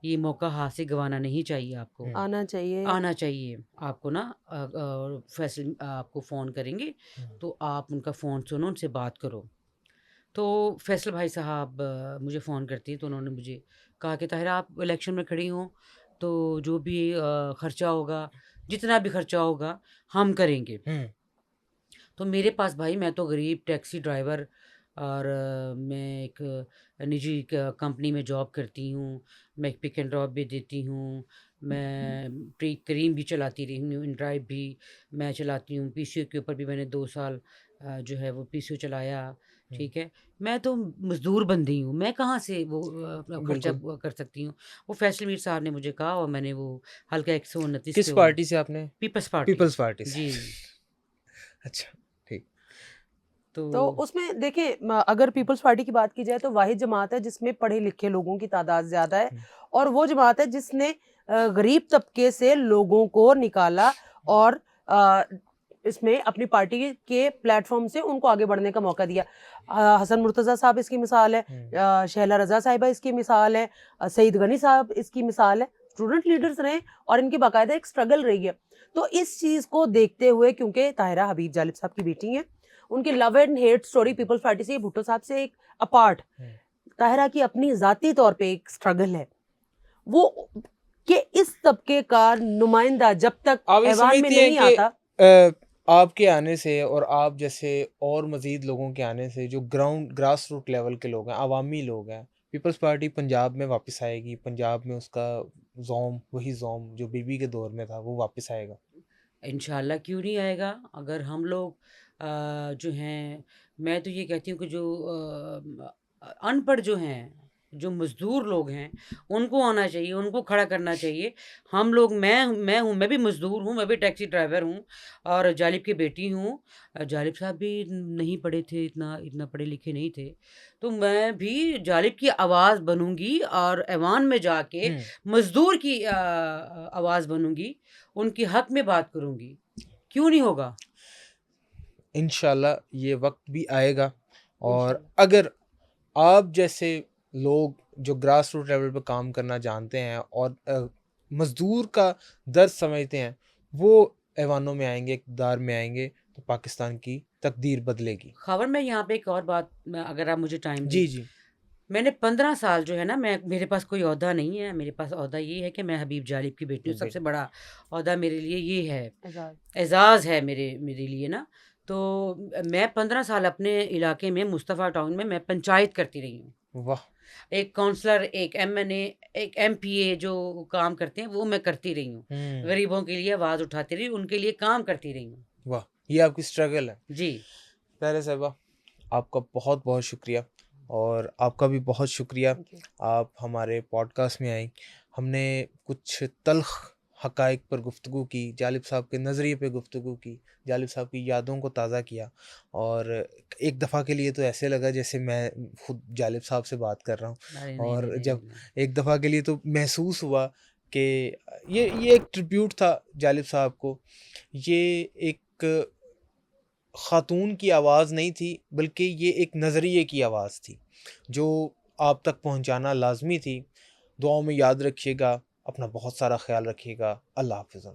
یہ موقع ہاتھ سے گنوانا نہیں چاہیے, آپ کو آنا چاہیے آپ کو نا. فیصل آپ کو فون کریں گے تو آپ ان کا فون سنو, ان سے بات کرو. تو فیصل بھائی صاحب مجھے فون کرتی ہیں, تو انہوں نے مجھے کہا کہ طاہرہ آپ الیکشن میں کھڑی ہوں تو جو بھی خرچہ ہوگا, جتنا بھی خرچہ ہوگا ہم کریں گے. تو میرے پاس بھائی, میں تو غریب ٹیکسی ڈرائیور, اور میں ایک نجی کمپنی میں جاب کرتی ہوں, میں ایک پک اینڈ ڈراپ بھی دیتی ہوں, میں پری کریم بھی چلاتی رہی ہوں, ان ڈرائیو بھی میں چلاتی ہوں, پی سی او کے اوپر بھی میں نے 2 سال جو ہے وہ پی سی او چلایا, ٹھیک ہے. میں تو مزدور بندی ہوں, میں کہاں سے وہ خرچہ کر سکتی ہوں. وہ فیصل میر صاحب نے مجھے کہا, اور میں نے وہ حلقہ 129 کس پارٹی سے آپ نے؟ پیپلز پارٹی جی. اچھا ٹھیک. تو اس میں دیکھیں, اگر پیپلز پارٹی کی بات کی جائے تو واحد جماعت ہے جس میں پڑھے لکھے لوگوں کی تعداد زیادہ ہے, اور وہ جماعت ہے جس نے غریب طبقے سے لوگوں کو نکالا اور اس میں اپنی پارٹی کے پلیٹ فارم سے ان کو آگے بڑھنے کا موقع دیا. حسن مرتضیٰ صاحب اس کی مثال ہے, شہلا رضا صاحبہ اس کی مثال ہے, سعید غنی صاحب اس کی مثال ہے. اسٹوڈنٹ لیڈرز رہے اور ان کی باقاعدہ ایک سٹرگل رہی ہے. تو اس چیز کو دیکھتے ہوئے, کیونکہ طاہرہ حبیب جالب صاحب کی بیٹی ہیں, ان کی love and hate story Peoples Party سے بھٹو صاحب سے ایک اپارٹ, طاہرہ کی اپنی ذاتی طور پہ ایک اسٹرگل ہے وہ کہ اس طبقے کا نمائندہ جب تک ایوان میں نہیں آتا. آپ کے آنے سے اور آپ جیسے اور مزید لوگوں کے آنے سے جو گراس روٹ لیول کے لوگ ہیں، عوامی لوگ ہیں، پیپلز پارٹی پنجاب میں واپس آئے گی. پنجاب میں اس کا زوم، وہی زوم جو بی بی کے دور میں تھا، وہ واپس آئے گا انشاءاللہ. کیوں نہیں آئے گا؟ اگر ہم لوگ جو ہیں، میں تو یہ کہتی ہوں کہ جو ان پڑھ جو ہیں، جو مزدور لوگ ہیں، ان کو آنا چاہیے، ان کو کھڑا کرنا چاہیے. ہم لوگ، میں بھی مزدور ہوں، میں بھی ٹیکسی ڈرائیور ہوں اور جالب کی بیٹی ہوں. جالب صاحب بھی نہیں پڑھے تھے، اتنا پڑھے لکھے نہیں تھے، تو میں بھی جالب کی آواز بنوں گی اور ایوان میں جا کے مزدور کی آواز بنوں گی، ان کی حق میں بات کروں گی. کیوں نہیں ہوگا؟ انشاءاللہ یہ وقت بھی آئے گا. اور اگر آپ جیسے لوگ جو گراس روٹ لیول پہ کام کرنا جانتے ہیں اور مزدور کا درد سمجھتے ہیں، وہ ایوانوں میں آئیں گے، اقتدار میں آئیں گے، تو پاکستان کی تقدیر بدلے گی. خبر میں یہاں پہ ایک اور بات، اگر آپ مجھے ٹائم دیں. جی میں نے 15 سال جو ہے نا، میرے پاس کوئی عہدہ نہیں ہے. میرے پاس عہدہ یہ ہے کہ میں حبیب جالب کی بیٹی ہوں. سب سے بڑا عہدہ میرے لیے یہ ہے، اعزاز ہے میرے لیے نا. تو میں 15 سال اپنے علاقے میں مصطفیٰ ٹاؤن میں پنچایت کرتی رہی ہوں. واہ. ایک کونسلر، ایک ایم این اے، ایک ایم پی اے جو کام کرتے ہیں وہ میں کرتی رہی ہوں. غریبوں کے لیے آواز اٹھاتی رہی، ان کے لیے کام کرتی رہی ہوں. واہ، یہ آپ کی اسٹرگل ہے. جی طاہرہ صاحبہ، آپ کا بہت بہت شکریہ، اور آپ کا بھی بہت شکریہ. آپ ہمارے پوڈ کاسٹ میں آئیں، ہم نے کچھ تلخ حقائق پر گفتگو کی، جالب صاحب کے نظریے پہ گفتگو کی، جالب صاحب کی یادوں کو تازہ کیا. اور ایک دفعہ کے لیے تو ایسے لگا جیسے میں خود جالب صاحب سے بات کر رہا ہوں. اور جب ایک دفعہ کے لیے تو محسوس ہوا کہ یہ ایک ٹریبیوٹ تھا جالب صاحب کو. یہ ایک خاتون کی آواز نہیں تھی، بلکہ یہ ایک نظریے کی آواز تھی جو آپ تک پہنچانا لازمی تھی. دعاؤں میں یاد رکھیے گا، اپنا بہت سارا خیال رکھیے گا. اللہ حافظ.